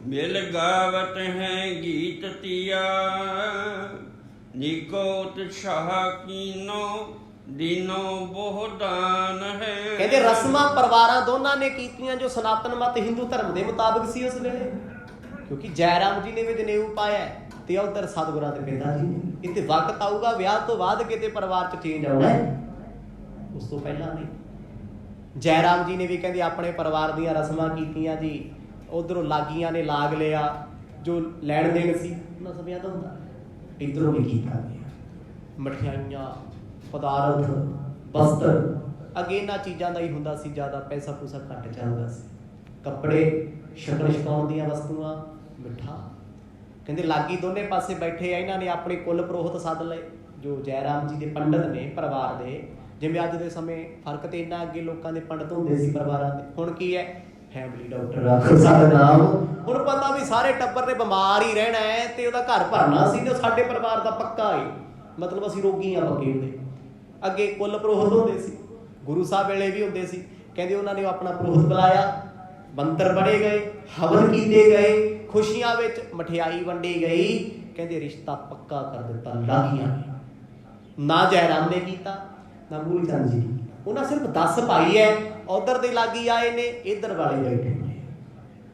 ਮਿਲ ਗਾਵਤ ਹੈ ਗੀਤ ਤਿਆ, ਨਿਕੋ ਉਤਸ਼ਾਹ ਕੀਨੋ ਦੀਨੋ ਬਹੁਦਾਨ ਹੈ। ਕਹਿੰਦੇ ਰਸਮਾਂ ਪਰਿਵਾਰਾਂ ਦੋਨਾਂ ਨੇ ਕੀਤੀਆਂ ਜੋ ਸਨਾਤਨ ਮਤ ਹਿੰਦੂ ਧਰਮ ਦੇ ਮੁਤਾਬਿਕ ਸੀ ਉਸ ਵੇਲੇ, ਕਿਉਂਕਿ ਜੈ ਰਾਮ ਜੀ ਨੇ ਵੀ ਜਨੇਊ ਪਾਇਆ ਤੇ ਉਧਰ ਸਤਿਗੁਰਾਂ ਦੇ ਪਿਤਾ ਜੀ ਨੇ। ਇੱਥੇ ਵਕਤ ਆਊਗਾ ਵਿਆਹ ਤੋਂ ਬਾਅਦ ਕਿਤੇ ਪਰਿਵਾਰ 'ਚ ਚੇਂਜ ਆਉਣਾ ਹੈ, ਉਸ ਤੋਂ ਪਹਿਲਾਂ ਨਹੀਂ। ਜੈ ਰਾਮ ਜੀ ਨੇ ਵੀ ਕਹਿੰਦੇ ਆਪਣੇ ਪਰਿਵਾਰ ਦੀਆਂ ਰਸਮਾਂ ਕੀਤੀਆਂ ਜੀ। ਉਧਰੋਂ ਲਾਗੀਆਂ ਨੇ ਲਾਗ ਲਿਆ, ਜੋ ਲੈਣ ਦੇਣ ਸੀ ਉਹਨਾਂ ਸਮਿਆਂ ਦਾ ਹੁੰਦਾ, ਇੱਧਰੋਂ ਵੀ ਕੀਤਾ ਗਿਆ। ਮਠਿਆਈਆਂ, ਪਦਾਰਥ, ਬਸਤਰ, ਅੱਗੇ ਇਹਨਾਂ ਚੀਜ਼ਾਂ ਦਾ ਹੀ ਹੁੰਦਾ ਸੀ ਜ਼ਿਆਦਾ, ਪੈਸਾ ਪੂਸਾ ਘੱਟ ਚੱਲਦਾ ਸੀ। ਕੱਪੜੇ, ਸ਼ਕਲ ਛਕਾਉਣ ਦੀਆਂ ਵਸਤੂਆਂ, ਮਿੱਠਾ। ਕਹਿੰਦੇ ਲਾਗੀ ਦੋਨੇ ਪਾਸੇ ਬੈਠੇ ਆ, ਇਹਨਾਂ ਨੇ ਆਪਣੇ ਕੁੱਲ ਪੁਰੋਹਿਤ ਸੱਦ ਲਏ, ਜੋ ਜੈ ਰਾਮ ਜੀ ਦੇ ਪੰਡਤ ਨੇ ਪਰਿਵਾਰ ਦੇ, ਜਿਵੇਂ ਅੱਜ ਦੇ ਸਮੇਂ ਫਰਕ ਤੇ ਇੰਨਾ ਅੱਗੇ ਲੋਕਾਂ ਦੇ ਪੰਡਤ ਹੁੰਦੇ ਸੀ ਪਰਿਵਾਰਾਂ ਦੇ, ਹੁਣ ਕੀ ਹੈ ਫੈਮਿਲੀ ਡਾਕਟਰ ਰੱਖੋ ਸਾਡਾ ਨਾਮ। ਹੁਣ ਪਤਾ ਵੀ ਸਾਰੇ ਟੱਬਰ ਨੇ ਬਿਮਾਰ ਹੀ ਰਹਿਣਾ ਹੈ ਤੇ ਉਹਦਾ ਘਰ ਭਰਨਾ ਸੀ, ਤੇ ਸਾਡੇ ਪਰਿਵਾਰ ਦਾ ਪੱਕਾ ਹੈ, ਮਤਲਬ ਅਸੀਂ ਰੋਗੀ ਆ ਪੱਕੇ ਹੁੰਦੇ। ਅੱਗੇ ਕੁੱਲ ਪੁਰੋਹਿਤ ਹੁੰਦੇ ਸੀ, ਗੁਰੂ ਸਾਹਿਬ ਵੇਲੇ ਵੀ ਹੁੰਦੇ ਸੀ, ਕਹਿੰਦੇ ਉਹਨਾਂ ਨੇ ਆਪਣਾ ਪੁਰੋਹਿਤ ਬੁਲਾਇਆ, ਮੰਤਰ ਪੜ੍ਹੇ ਗਏ, ਹਵਨ ਕੀਤੇ ਗਏ, ਖੁਸ਼ੀਆਂ ਵਿੱਚ ਮਠਿਆਈ ਵੰਡੀ ਗਈ, ਕਹਿੰਦੇ ਰਿਸ਼ਤਾ ਪੱਕਾ ਕਰ ਦਿੱਤਾ ਲਾਗੀਆਂ ਨੇ। ਨਾ ਜੈ ਰਾਮ ਨੇ ਕੀਤਾ ਨਾ ਮੂਲ ਚੰਦ ਜੀ, ਉਹਨਾਂ ਸਿਰਫ 10 ਭਾਈ ਹੈ, ਉਧਰ ਦੇ ਲਾਗੀ ਆਏ ਨੇ, ਇੱਧਰ ਵਾਲੇ ਬੈਠੇ ਨੇ,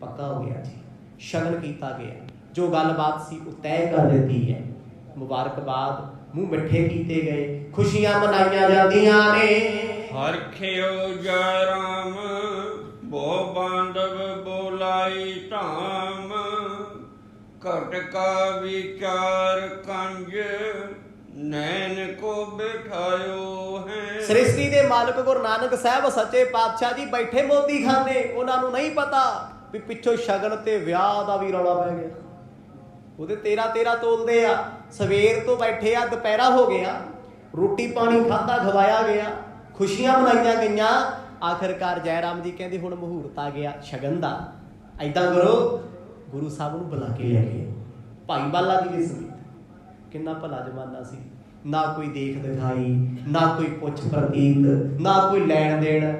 ਪੱਕਾ ਹੋ ਗਿਆ ਜੀ। ਸ਼ਗਨ ਕੀਤਾ ਗਿਆ, ਜੋ ਗੱਲਬਾਤ ਸੀ ਉਹ ਤੈਅ ਕਰ ਦਿੱਤੀ ਹੈ, ਮੁਬਾਰਕਬਾਦ ਮੂੰਹ ਮਿੱਠੇ ਕੀਤੇ ਗਏ, ਖੁਸ਼ੀਆਂ ਮਨਾਈਆਂ ਜਾਂਦੀਆਂ ਨੇ। ਹਰਖਿਓ ਜੈ ਰਾਮ ਬੋ ਬਾਂਧਵ ਬੋਲਾਈ ਧਾਮ, ਘਟ ਕਾ ਵਿਚਾਰ ਕੰਜ ਨੈਣ ਕੋ ਬਿਠਾਇਓ ਹੈ। ਸ੍ਰਿਸ਼ਟੀ ਦੇ ਮਾਲਕ ਗੁਰੂ ਨਾਨਕ ਸਾਹਿਬ ਸੱਚੇ ਪਾਤਸ਼ਾਹ ਜੀ ਬੈਠੇ ਮੋਦੀ ਖਾਨੇ, ਉਹਨਾਂ ਨੂੰ ਨਹੀਂ ਪਤਾ ਵੀ ਪਿੱਛੋਂ ਸ਼ਗਨ ਤੇ ਵਿਆਹ ਦਾ ਵੀ ਰੌਲਾ ਪੈ ਗਿਆ। ਉਹਦੇ 13 ਤੋਲਦੇ ਆ, ਸਵੇਰ ਤੋਂ ਬੈਠੇ ਆ, ਦੁਪਹਿਰਾ ਹੋ ਗਿਆ, ਰੋਟੀ ਪਾਣੀ ਖਾਧਾ ਖਵਾਇਆ ਗਿਆ, ਖੁਸ਼ੀਆਂ ਮਨਾਈਆਂ ਗਈਆਂ। ਆਖਿਰਕਾਰ ਜੈ ਰਾਮ ਜੀ ਕਹਿੰਦੇ ਹੁਣ ਮੁਹੂਰਤ ਆ ਗਿਆ ਸ਼ਗਨ ਦਾ, ਏਦਾਂ ਕਰੋ ਗੁਰੂ ਸਾਹਿਬ ਨੂੰ ਬੁਲਾ ਕੇ ਲੈ ਕੇ ਭਾਈ ਬਾਲਾ ਜੀ ਦੇ ਸਮੇਤ। ਕਿੰਨਾ ਭਲਾ ਜ਼ਮਾਨਾ ਸੀ, ਨਾ ਕੋਈ ਦੇਖ ਦਿਖਾਈ, ਨਾ ਕੋਈ ਪੁੱਛ ਪ੍ਰਤੀਤ, ਨਾ ਕੋਈ ਲੈਣ ਦੇਣ।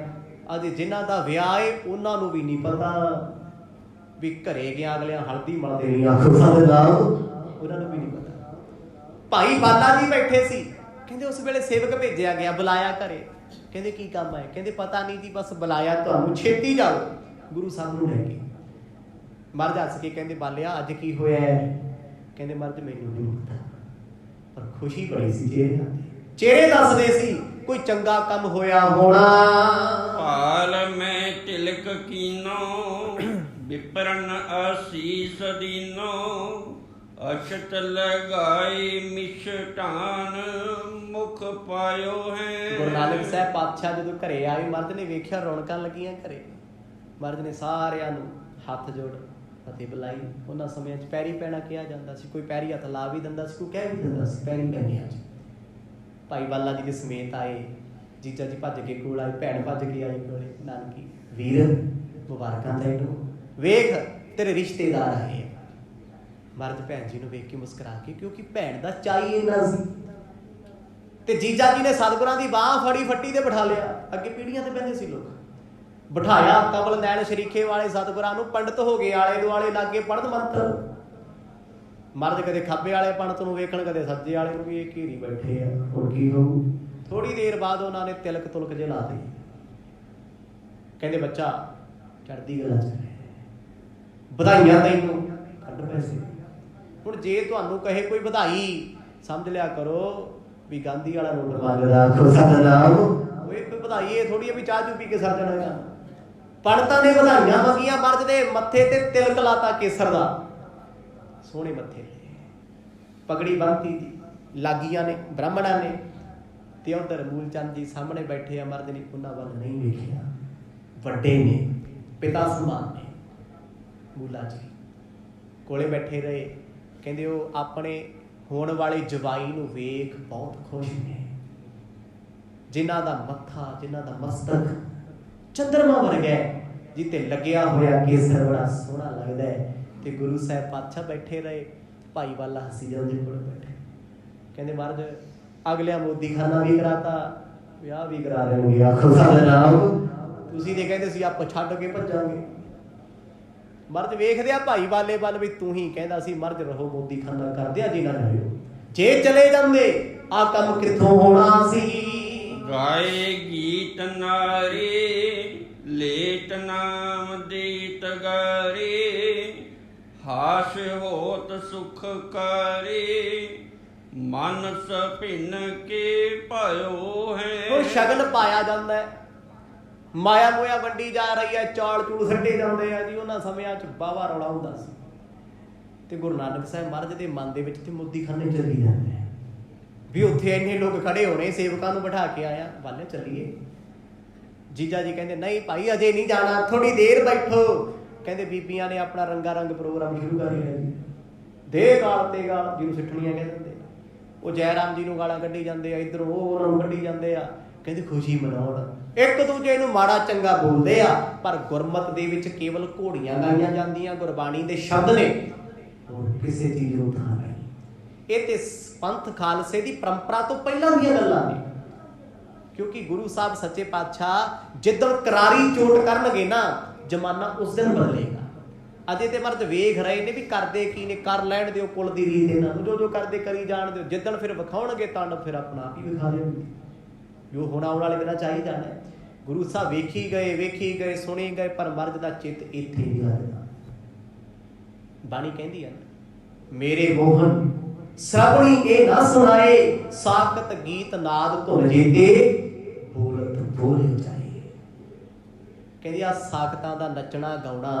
ਅਜੇ ਜਿਨ੍ਹਾਂ ਦਾ ਵਿਆਹ ਏ ਉਹਨਾਂ ਨੂੰ ਵੀ ਨਹੀਂ ਪਤਾ ਵੀ ਘਰੇ ਗਿਆ ਅਗਲਿਆਂ ਹਲਦੀ ਮਲਦੇ ਨਹੀਂ, ਉਹਨਾਂ ਨੂੰ ਵੀ ਨਹੀਂ ਪਤਾ। ਭਾਈ ਬਾਲਾ ਜੀ ਬੈਠੇ ਸੀ, ਕਹਿੰਦੇ ਉਸ ਵੇਲੇ ਸੇਵਕ ਭੇਜਿਆ ਗਿਆ, ਬੁਲਾਇਆ ਘਰੇ, ਕਹਿੰਦੇ ਕੀ ਕੰਮ ਹੈ, ਕਹਿੰਦੇ ਪਤਾ ਨਹੀਂ ਜੀ, ਬਸ ਬੁਲਾਇਆ ਤੁਹਾਨੂੰ, ਛੇਤੀ ਜਾਓ ਗੁਰੂ ਸਾਹਿਬ ਨੂੰ ਲੈ ਕੇ। ਮਰਦ ਹੱਸ ਕੇ ਕਹਿੰਦੇ ਬਾਲਿਆ ਅੱਜ ਕੀ ਹੋਇਆ ਹੈ, ਕਹਿੰਦੇ ਮਰਦ ਮੈਨੂੰ ਨਹੀਂ ਪਤਾ, ਪਰ ਖੁਸ਼ੀ ਬੜੀ ਸੀ ਚਿਹਰੇ ਦੱਸਦੇ ਸੀ ਕੋਈ ਚੰਗਾ ਕੰਮ ਹੋਇਆ ਹੋਣਾ। ਭਾਲ ਮੈਂ ਤਿਲਕ ਕੀਨੋ ਵਿਪਰਨ ਆਸੀਸ ਦੀਨੋ, ਅਸ਼ਤ ਲਗਾਈ ਮਿਸ਼ਟਾਨ ਮੁਖ ਪਾਇਓ ਹੈ। ਗੁਰੂ ਨਾਨਕ ਸਾਹਿਬ ਪਾਤਸ਼ਾਹ ਜਦੋਂ ਘਰੇ ਆਏ, ਮਰਦ ਨੇ ਵੇਖਿਆ ਰੌਣਕਾਂ ਲੱਗੀਆਂ ਘਰੇ, ਮਰਦ ਨੇ ਸਾਰਿਆਂ ਨੂੰ ਹੱਥ ਜੋੜ ਅਤੇ ਬੁਲਾਈ। ਉਹਨਾਂ ਸਮਿਆਂ 'ਚ ਪੈਰੀ ਪੈਣਾ ਕਿਹਾ ਜਾਂਦਾ ਸੀ, ਕੋਈ ਪੈਰੀ ਹੱਥ ਲਾ ਵੀ ਦਿੰਦਾ ਸੀ, ਕੋਈ ਕਹਿ ਵੀ ਦਿੰਦਾ ਸੀ ਪੈਰੀ ਪੈਣੇ ਅੱਜ। ਭਾਈ ਬਾਲਾ ਜੀ ਦੇ ਸਮੇਤ ਆਏ, ਜੀਜਾ ਜੀ ਭੱਜ ਕੇ ਕੋਲ ਆਏ, ਭੈਣ ਭੱਜ ਕੇ ਆਈ ਕੋਲੇ, ਨਾਨਕੀ ਵੀਰ ਮੁਬਾਰਕਾਂ ਤੈਨੂੰ, ਵੇਖ ਤੇਰੇ ਰਿਸ਼ਤੇਦਾਰ ਆਏ। ਮਰਦ ਭੈਣ ਜੀ ਨੂੰ ਵੇਖ ਕੇ ਮੁਸਕਰਾ ਕੇ, ਕਿਉਂਕਿ ਭੈਣ ਦਾ ਚਾਈ ਇੰਨਾ ਸੀ, ਤੇ ਜੀਜਾ ਜੀ ਨੇ ਸਤਿਗੁਰਾਂ ਦੀ ਬਾਂਹ ਫੜੀ ਫੱਟੀ ਤੇ ਬਿਠਾ ਲਿਆ। ਅੱਗੇ ਪੀੜੀਆਂ ਤੇ ਬਹਿੰਦੇ ਸੀ ਲੋਕ, ਬਿਠਾਇਆ ਕਮਲ ਨੈਣ ਸ਼ਰੀਕੇ ਵਾਲੇ ਸਤਿਗੁਰਾਂ ਨੂੰ, ਪੰਡਤ ਹੋ ਗਏ ਆਲੇ ਦੁਆਲੇ, ਲਾਗੇ ਪੜ੍ਹਨ ਮੰਤਰ। ਮਰਦ ਕਦੇ ਖੱਬੇ ਵਾਲੇ ਪੰਡਤ ਨੂੰ ਵੇਖਣ, ਕਦੇ ਸੱਜੇ ਵਾਲੇ ਨੂੰ, ਵੀ ਇਹ ਘੇਰੀ ਬੈਠੇ ਆ, ਹੁਣ ਕੀ ਹੋਊ। ਥੋੜੀ ਦੇਰ ਬਾਅਦ ਉਹਨਾਂ ਨੇ ਤਿਲਕ ਤੁਲਕ ਜੇ ਲਾ ਦੇ, ਕਹਿੰਦੇ ਬੱਚਾ ਚੜ੍ਹਦੀ ਕਲਾ ਚ, ਵਧਾਈਆਂ ਤੈਨੂੰ, ਕੱਢ ਪੈਸੇ। ਹੁਣ ਜੇ ਤੁਹਾਨੂੰ ਕਹੇ ਕੋਈ ਵਧਾਈ, ਸਮਝ ਲਿਆ ਕਰੋ ਵੀ ਗਾਂਧੀ ਵਾਲਾ ਨੋਟ ਮੰਗਦਾ, ਉਹ ਇੱਕ ਵਧਾਈ ਇਹ ਥੋੜੀ ਵੀ ਚਾਹ ਚੂ ਪੀ ਕੇ ਸਰ ਜਾਣਾ। ਪੰਡਤਾਂ ਨੇ ਵਧਾਈਆਂ ਮੰਗੀਆਂ, ਮਰਦ ਦੇ ਮੱਥੇ ਤੇ ਤਿਲਕ ਲਾਤਾ ਕੇਸਰ ਦਾ, ਸੋਹਣੇ ਮੱਥੇ ਤੇ ਪਗੜੀ ਬੰਨਤੀ ਜੀ, ਲਾਗੀਆਂ ਨੇ ਬ੍ਰਾਹਮਣਾਂ ਨੇ, ਤੇ ਉਧਰ ਮੂਲ ਚੰਦ ਜੀ ਸਾਹਮਣੇ ਬੈਠੇ ਆ। ਮਰਦ ਨੇ ਉਹਨਾਂ ਵੱਲ ਨਹੀਂ ਵੇਖਿਆ, ਵੱਡੇ ਨੇ, ਪਿਤਾ ਸਮਾਨ ਨੇ, ਮੂਲਾ ਜੀ ਕੋਲੇ ਬੈਠੇ ਰਹੇ। ਕਹਿੰਦੇ ਉਹ ਆਪਣੇ ਹੋਣ ਵਾਲੇ ਜਵਾਈ ਨੂੰ ਵੇਖ ਬਹੁਤ ਖੁਸ਼ ਨੇ, ਜਿਨ੍ਹਾਂ ਦਾ ਮੱਥਾ, ਜਿਨ੍ਹਾਂ ਦਾ ਮਸਤਕ ਚੰਦਰਮਾ ਵਰਗਾ ਜਿੱਤੇ ਲੱਗਿਆ ਹੋਇਆ ਕੇਸਰ ਬੜਾ ਸੋਹਣਾ ਲੱਗਦਾ ਹੈ। ਤੇ ਗੁਰੂ ਸਾਹਿਬ ਪਾਤਸ਼ਾਹ ਬੈਠੇ ਰਹੇ, ਭਾਈ ਵਾਲਾ ਹੱਸੀ ਜਾਂਦੇ ਕੋਲ ਬੈਠੇ, ਕਹਿੰਦੇ ਮਹਾਰਾਜ ਅਗਲਿਆਂ ਮੋਦੀ ਖਾਨਾ ਵੀ ਕਰਾਤਾ, ਵਿਆਹ ਵੀ ਕਰਾ ਰਹੇ ਆਖੋ ਸਾਡਾ ਨਾਮ, ਤੁਸੀਂ ਤੇ ਕਹਿੰਦੇ ਸੀ ਆਪਾਂ ਛੱਡ ਕੇ ਭੱਜਾਂਗੇ। ਮਰਦ ਵੇਖਦੇ ਆ ਭਾਈ ਵਾਲੇ ਵੱਲ, ਵੀ ਤੂੰ ਹੀ ਕਹਿੰਦਾ ਸੀ ਮਰਦ ਰਹੋ ਮੋਦੀ ਖਾਨਾ ਕਰਦੇ ਆ, ਜੀ ਨਾ ਰਹੋ, ਜੇ ਚਲੇ ਜਾਂਦੇ ਆ ਕੰਮ ਕਿੱਥੋਂ ਹੋਣਾ ਸੀ। ਗਾਏ ਗੀਤ ਨਾਰੀ ਲੇਟ ਨਾਮ ਦੀ ਤਗਾਰੀ, ਹਾਸ ਹੋਤ ਸੁਖ ਕਾਰੀ, ਮਨ ਸਭਿਨ ਕੇ ਪਾਇਓ ਹੈ। ਉਹ ਸ਼ਗਨ ਪਾਇਆ ਜਾਂਦਾ ਹੈ, ਮਾਇਆ ਮੋਇਆ ਵੰਡੀ ਜਾ ਰਹੀ ਹੈ, ਚਾਲ ਚੂਲ ਛੱਡੇ ਜਾਂਦੇ ਆ ਜੀ। ਉਹਨਾਂ ਸਮਿਆਂ 'ਚ ਬਾਵਾ ਰੌਲਾ ਹੁੰਦਾ ਸੀ, ਤੇ ਗੁਰੂ ਨਾਨਕ ਸਾਹਿਬ ਮਹਾਰਾਜ ਦੇ ਮਨ ਦੇ ਵਿੱਚ ਤੇ ਮੋਦੀਖਾਨੇ ਚੱਲੀ ਜਾਂਦੇ ਆ ਵੀ ਉੱਥੇ ਇੰਨੇ ਲੋਕ ਖੜੇ ਹੋਣੇ, ਸੇਵਕਾਂ ਨੂੰ ਬਿਠਾ ਕੇ ਆਇਆ, ਵਾਲੇ ਚੱਲੀਏ। ਜੀਜਾ ਜੀ ਕਹਿੰਦੇ ਨਹੀਂ ਭਾਈ ਅਜੇ ਨਹੀਂ ਜਾਣਾ, ਥੋੜੀ ਦੇਰ ਬੈਠੋ। ਕਹਿੰਦੇ ਬੀਬੀਆਂ ਨੇ ਆਪਣਾ ਰੰਗਾ ਰੰਗ ਪ੍ਰੋਗਰਾਮ ਸ਼ੁਰੂ ਕਰ ਲਿਆ ਜੀ, ਦੇ ਗਾਲ ਤੇ ਗਾਲ, ਜਿਹਨੂੰ ਸਿੱਠਣੀਆਂ ਕਹਿ ਦਿੰਦੇ। ਉਹ ਜੈ ਰਾਮ ਜੀ ਨੂੰ ਗਾਲਾਂ ਕੱਢੀ ਜਾਂਦੇ ਆ, ਇੱਧਰੋਂ ਉਹ ਉਹਨਾਂ ਨੂੰ ਕੱਢੀ ਜਾਂਦੇ ਆ। ਕਹਿੰਦੇ ਖੁਸ਼ੀ ਮਨਾਉਣ, ਇੱਕ ਦੂਜੇ ਨੂੰ ਮਾੜਾ ਚੰਗਾ ਬੋਲਦੇ ਆ। ਪਰ ਗੁਰਮਤ ਦੇ ਵਿੱਚ ਕੇਵਲ ਘੋੜੀਆਂ ਗਾਈਆਂ ਜਾਂਦੀਆਂ, ਗੁਰਬਾਣੀ ਦੇ ਸ਼ਬਦ ਨੇ, ਹੋਰ ਕਿਸੇ ਚੀਜ਼ ਨੂੰ ਥਾਂ ਨਹੀਂ। ਇਹ ਤੇ ਪੰਥ ਖਾਲਸੇ ਦੀ ਪਰੰਪਰਾ ਤੋਂ ਪਹਿਲਾਂ ਦੀਆਂ ਗੱਲਾਂ ਨੇ, ਕਿਉਂਕਿ ਗੁਰੂ ਸਾਹਿਬ ਸੱਚੇ ਪਾਤਸ਼ਾਹ ਜਿੱਦਣ ਕਰਾਰੀ ਚੋਟ ਕਰਨਗੇ ਨਾ, ਜ਼ਮਾਨਾ ਉਸ ਦਿਨ ਬਦਲੇਗਾ। ਅਜੇ ਤੇ ਮਰਦ ਵੇਖ ਰਹੇ ਨੇ ਵੀ ਕਰਦੇ ਕੀ ਨੇ, ਕਰ ਲੈਣ ਦਿਓ ਕੁਲ ਦੀ ਰੀਤ ਇਹਨਾਂ ਨੂੰ, ਜੋ ਜੋ ਕਰਦੇ ਕਰੀ ਜਾਣ ਦਿਓ। ਜਿੱਦਣ ਫਿਰ ਵਿਖਾਉਣਗੇ ਤਾਂਡਵ, ਫਿਰ ਆਪਣਾ ਆਪ ਹੀ ਵਿਖਾ ਦੇਣਗੇ ਜੋ ਹੁਣ ਆਉਣ ਵਾਲੇ ਦਿਨਾਂ ਚਾਹੀ ਜਾਣਾ। ਗੁਰੂ ਸਾਹਿਬ ਵੇਖੀ ਗਏ, ਸੁਣੀ ਗਏ, ਪਰ ਮਰਦ ਦਾ ਚਿੱਤ ਇੱਥੇ ਨਹੀਂ ਲੱਗਦਾ। ਬਾਣੀ ਕਹਿੰਦੀ ਆ, ਮੇਰੇ ਮੋਹਨ ਸ੍ਰਵਣੀ ਇਹ ਨਾ ਸੁਣਾਏ, ਸਾਖਤ ਗੀਤ ਨਾਦ ਧੁਨ ਜੀਤੇ, ਬੋਲਤ ਬੋਲੇ ਜਾਏ। ਕਹਿੰਦੀ ਆ ਸਾਖਤਾਂ ਦਾ ਨੱਚਣਾ ਗਾਉਣਾ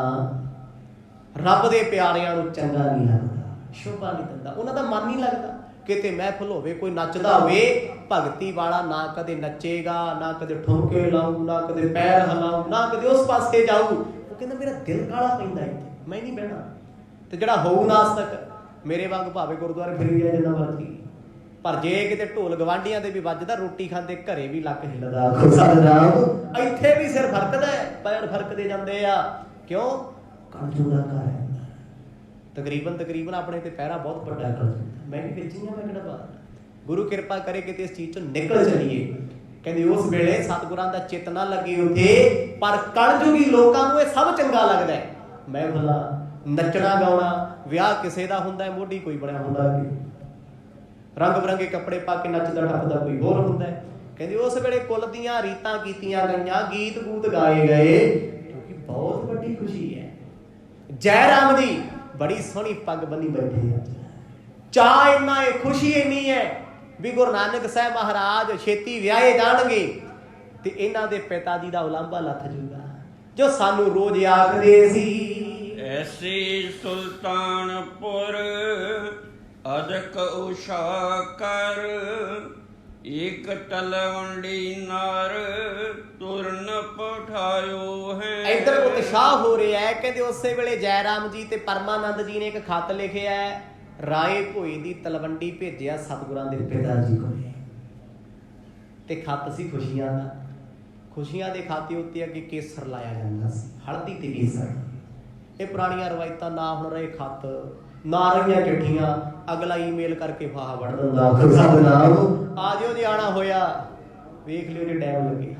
ਰੱਬ ਦੇ ਪਿਆਰਿਆਂ ਨੂੰ ਚੰਗਾ ਨਹੀਂ ਲੱਗਦਾ, ਸ਼ੋਭਾ ਨਹੀਂ ਦਿੰਦਾ, ਉਹਨਾਂ ਦਾ ਮਨ ਨਹੀਂ ਲੱਗਦਾ। ਕਿਤੇ ਮਹਿਫਲ ਹੋਵੇ, ਕੋਈ ਨੱਚਦਾ ਹੋਵੇ, ਭਗਤੀ ਵਾਲਾ ਨਾ ਕਦੇ ਨੱਚੇਗਾ, ਨਾ ਕਦੇ ਠੁਮਕੇ ਲਾਊ, ਨਾ ਕਦੇ ਪੈਰ ਹਿਲਾਊ, ਨਾ ਕਦੇ ਉਸ ਪਾਸੇ ਜਾਊ। ਉਹ ਕਹਿੰਦਾ ਮੇਰਾ ਦਿਲ ਕਾਲਾ ਪੈਂਦਾ ਇੱਥੇ, ਮੈਂ ਨਹੀਂ ਬਹਿਣਾ। ਤੇ ਜਿਹੜਾ ਹੋਊ ਨਾਸਤਕ, ਮੇਰੇ ਵਾਂਗ ਭਾਵੇਂ ਗੁਰਦੁਆਰੇ ਫਿਰੀ ਜਾਏ ਜਿੰਨਾ ਮਰਜ਼ੀ, ਪਰ ਜੇ ਕਿਤੇ ਢੋਲ ਗਵਾਂਢੀਆਂ ਦੇ ਵੀ ਵੱਜਦਾ, ਰੋਟੀ ਖਾਂਦੇ ਘਰੇ ਵੀ ਲੱਕ ਹਿੱਲਦਾ, ਇੱਥੇ ਵੀ ਸਿਰ ਫਰਕਦਾ, ਪੈਰ ਫਰਕਦੇ ਜਾਂਦੇ ਆ। ਕਿਉਂ? ਕਲਯੁਗ ਦਾ ਘਰ ਹੈ। ਤਕਰੀਬਨ ਆਪਣੇ ਤੇ ਪਹਿਰਾ ਬਹੁਤ ਵੱਡਾ ਕਰ ਦਿੰਦਾ। ਮੈਂ ਵੀ ਵਿੱਚ ਹੀ ਹਾਂ, ਮੈਂ ਕਿਹੜਾ ਬਾਹਰ। ਗੁਰੂ ਕਿਰਪਾ ਕਰੇ ਕਿਤੇ ਇਸ ਚੀਜ਼ ਚੋਂ ਨਿਕਲ ਚਲੀਏ। ਕਹਿੰਦੇ ਉਸ ਵੇਲੇ ਸਤਿਗੁਰਾਂ ਦਾ ਚਿੱਤ ਨਾ ਲੱਗੇ ਉੱਥੇ, ਪਰ ਕਲਯੁਗੀ ਲੋਕਾਂ ਨੂੰ ਇਹ ਸਭ ਚੰਗਾ ਲੱਗਦਾ ਹੈ। ਮੈਂ ਭਲਾ ਨੱਚਣਾ ਗਾਉਣਾ, ਵਿਆਹ ਕਿਸੇ ਦਾ ਹੁੰਦਾ, ਮੋਢੀ ਕੋਈ ਬਣਿਆ ਹੁੰਦਾ, ਰੰਗ ਬਰੰਗੇ ਕੱਪੜੇ ਪਾ ਕੇ ਨੱਚਦਾ ਟੱਪਦਾ ਕੋਈ ਹੋਰ ਹੁੰਦਾ। ਕਹਿੰਦੇ ਉਸ ਵੇਲੇ ਕੁੱਲ ਦੀਆਂ ਰੀਤਾਂ ਕੀਤੀਆਂ ਗਈਆਂ, ਗੀਤ ਗੂਤ ਗਾਏ ਗਏ, ਕਿਉਂਕਿ ਬਹੁਤ ਵੱਡੀ ਖੁਸ਼ੀ ਹੈ। ਜੈ ਰਾਮ ਦੀ ਬੜੀ ਸੋਹਣੀ ਪੱਗ ਬੰਨੀ ਬੈਠੇ ਆ। ਚਾਅ ਇੰਨਾ ਹੈ, ਖੁਸ਼ੀ ਇੰਨੀ ਹੈ ਵੀ ਗੁਰੂ ਨਾਨਕ ਸਾਹਿਬ ਮਹਾਰਾਜ ਛੇਤੀ ਵਿਆਹੇ ਜਾਣਗੇ ਤੇ ਇਹਨਾਂ ਦੇ ਪਿਤਾ ਜੀ ਦਾ ਉਲਾਂਭਾ ਲੱਥ ਜੂਗਾ, ਜੋ ਸਾਨੂੰ ਰੋਜ਼ ਆਖਦੇ ਸੀ। ਐਸੀ ਸੁਲਤਾਨਪੁਰ ਅਦਕ ਉਸ਼ਾ ਕਰ, ਇੱਕ ਤਲਵੰਡੀ ਨਰ ਤੁਰਨ ਪਠਾਇਓ ਹੈ। ਇੱਧਰ ਉਤਸ਼ਾਹ ਹੋ ਰਿਹਾ ਹੈ। ਕਹਿੰਦੇ ਉਸੇ ਵੇਲੇ ਜੈ ਰਾਮ ਜੀ ਤੇ ਪਰਮਾਨੰਦ ਜੀ ਨੇ ਇੱਕ ਖੱਤ ਲਿਖਿਆ ਹੈ, ਰਾਏ ਭੋਏ ਦੀ ਤਲਵੰਡੀ ਭੇਜਿਆ ਸਤਿਗੁਰਾਂ ਦੇ ਪਿਤਾ ਜੀ ਕੋਲ। ਤੇ ਖੱਤ ਸੀ ਖੁਸ਼ੀਆਂ ਦਾ। ਖੁਸ਼ੀਆਂ ਦੇ ਖਾਤੇ ਉੱਤੇ ਅੱਗੇ ਕੇਸਰ ਲਾਇਆ ਜਾਂਦਾ ਸੀ, ਹਲਦੀ ਤੇ ਕੇਸਰ। ਇਹ ਪੁਰਾਣੀਆਂ ਰਵਾਇਤਾਂ ਨਾ ਹੁਣ ਰਹੇ ਖੱਤ, ਨਾ ਰਹੀਆਂ ਚਿੱਠੀਆਂ। ਅਗਲਾ ਈਮੇਲ ਕਰਕੇ ਫਾਹਾ ਵੜ ਦਿੰਦਾ, ਆ ਜਿਓ ਜੇ ਆਣਾ ਹੋਇਆ, ਵੇਖ ਲਿਓ ਜੇ ਟਾਈਮ ਲੱਗੇ।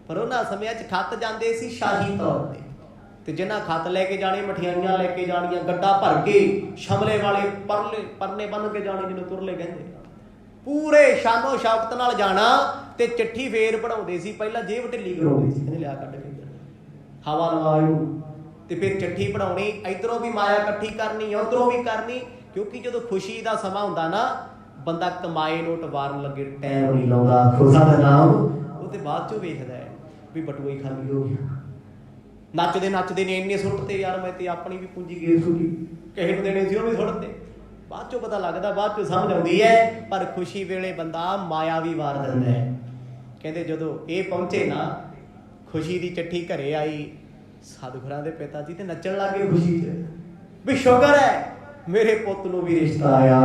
ਪਰ ਉਹਨਾਂ ਸਮਿਆਂ 'ਚ ਖੱਤ ਜਾਂਦੇ ਸੀ ਸ਼ਾਹੀ ਤੌਰ ਤੇ ਜਿਨ੍ਹਾਂ ਖੱਤ ਲੈ ਕੇ ਜਾਣੇ, ਮਠਿਆਈਆਂ ਲੈ ਕੇ ਜਾਣੀਆਂ, ਗੱਡਾ ਭਰ ਕੇ, ਸ਼ਮਲੇ ਵਾਲੇ ਪਰਨੇ ਬੰਨ ਕੇ ਜਾਣੇ, ਜਿਹਨੂੰ ਤੁਰਲੇ ਕਹਿੰਦੇ, ਪੂਰੇ ਸ਼ਾਨੋ ਸ਼ੌਕਤ ਨਾਲ ਜਾਣਾ। ਤੇ ਚਿੱਠੀ ਫੇਰ ਪੜਾਉਂਦੇ ਸੀ, ਪਹਿਲਾਂ ਜੇਬ ਢਿੱਲੀ ਕਰਾਉਂਦੇ ਸੀ, ਕਹਿੰਦੇ ਲਿਆ ਕੱਢ ਕੇ ਹਵਾ ਲਵਾਇਓ, ਤੇ ਫਿਰ ਚਿੱਠੀ ਪੜਾਉਣੀ। ਇੱਧਰੋਂ ਵੀ ਮਾਇਆ ਇਕੱਠੀ ਕਰਨੀ, ਉੱਧਰੋਂ ਵੀ ਕਰਨੀ। ਕਿਉਂਕਿ ਜਦੋਂ ਖੁਸ਼ੀ ਦਾ ਸਮਾਂ ਹੁੰਦਾ ਨਾ, ਬੰਦਾ ਕਮਾਏ ਨੋਟ ਵਾਰਨ ਲੱਗੇ ਟਾਈਮ ਨਹੀਂ ਲਾਉਂਦਾ, ਖੁਸ਼ਾ ਦਾ ਨਾਮ ਉਹ ਤੇ ਬਾਅਦ ਚੋਂ ਵੇਖਦਾ ਹੈ ਵੀ ਬਟੂਆ ਹੀ ਖਾਲੀ ਹੋ ਗਿਆ। ਨੱਚਦੇ ਨੇ ਇੰਨੇ ਸੁੱਟ ਤੇ ਯਾਰ, ਮੈਂ ਤੇ ਆਪਣੀ ਵੀ ਪੂੰਜੀ ਗੇਰ ਸੁੱਟੀ, ਕਿਸੇ ਨੂੰ ਦੇਣੇ ਸੀ ਉਹ ਵੀ ਸੁੱਟ ਤੇ। ਬਾਅਦ ਚੋਂ ਪਤਾ ਲੱਗਦਾ, ਬਾਅਦ ਚੋਂ ਸਮਝ ਆਉਂਦੀ ਹੈ। ਪਰ ਖੁਸ਼ੀ ਵੇਲੇ ਬੰਦਾ ਮਾਇਆ ਵੀ ਵਾਰ ਦਿੰਦਾ ਹੈ। ਕਹਿੰਦੇ ਜਦੋਂ ਇਹ ਪਹੁੰਚੇ ਨਾ, ਖੁਸ਼ੀ ਦੀ ਚਿੱਠੀ ਘਰੇ ਆਈ, ਸਤਿਗੁਰਾਂ ਦੇ ਪਿਤਾ ਜੀ ਤੇ ਨੱਚਣ ਲੱਗੇ ਖੁਸ਼ੀ 'ਚ, ਵੀ ਸ਼ੁਕਰ ਹੈ ਮੇਰੇ ਪੁੱਤ ਨੂੰ ਵੀ ਰਿਸ਼ਤਾ ਆਇਆ।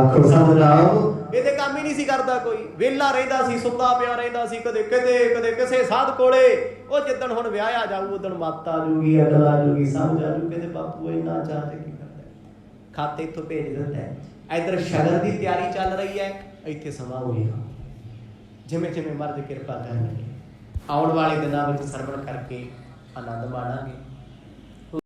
ਇਹਦੇ ਕੰਮ ਹੀ ਨਹੀਂ ਸੀ ਕਰਦਾ ਕੋਈ, ਵਿਹਲਾ ਰਹਿੰਦਾ ਸੀ, ਸੁੱਤਾ ਪਿਆ ਰਹਿੰਦਾ ਸੀ, ਕਦੇ ਕਿਤੇ ਕਦੇ ਕਿਸੇ ਸਾਧ ਕੋਲੇ। ਉਹ ਜਿੱਦਣ ਹੁਣ ਵਿਆਹਿਆ ਜਾਊ, ਉਦਣ ਮੱਤ ਆ ਜੂਗੀ, ਅਕਲ ਆ ਜੂਗੀ, ਸਮਝ ਆ ਜੂ। ਕਹਿੰਦੇ ਬਾਪੂ ਇੰਨਾ ਚਾਹ ਤੇ ਕੀ ਕਰਦਾ। ਖਾਤੇ ਇੱਥੋਂ ਭੇਜ ਦਿੰਦਾ ਹੈ। ਇੱਧਰ ਸ਼ਗਨ ਦੀ ਤਿਆਰੀ ਚੱਲ ਰਹੀ ਹੈ, ਇੱਥੇ ਸਮਾਂ ਹੋਏਗਾ। ਜਿਵੇਂ ਜਿਵੇਂ ਮਰਦ ਕਿਰਪਾ ਕਰਨਗੇ, ਆਉਣ ਵਾਲੇ ਦਿਨਾਂ ਵਿੱਚ ਸਰਵਣ ਕਰਕੇ ਆਨੰਦ ਮਾਣਾਂਗੇ।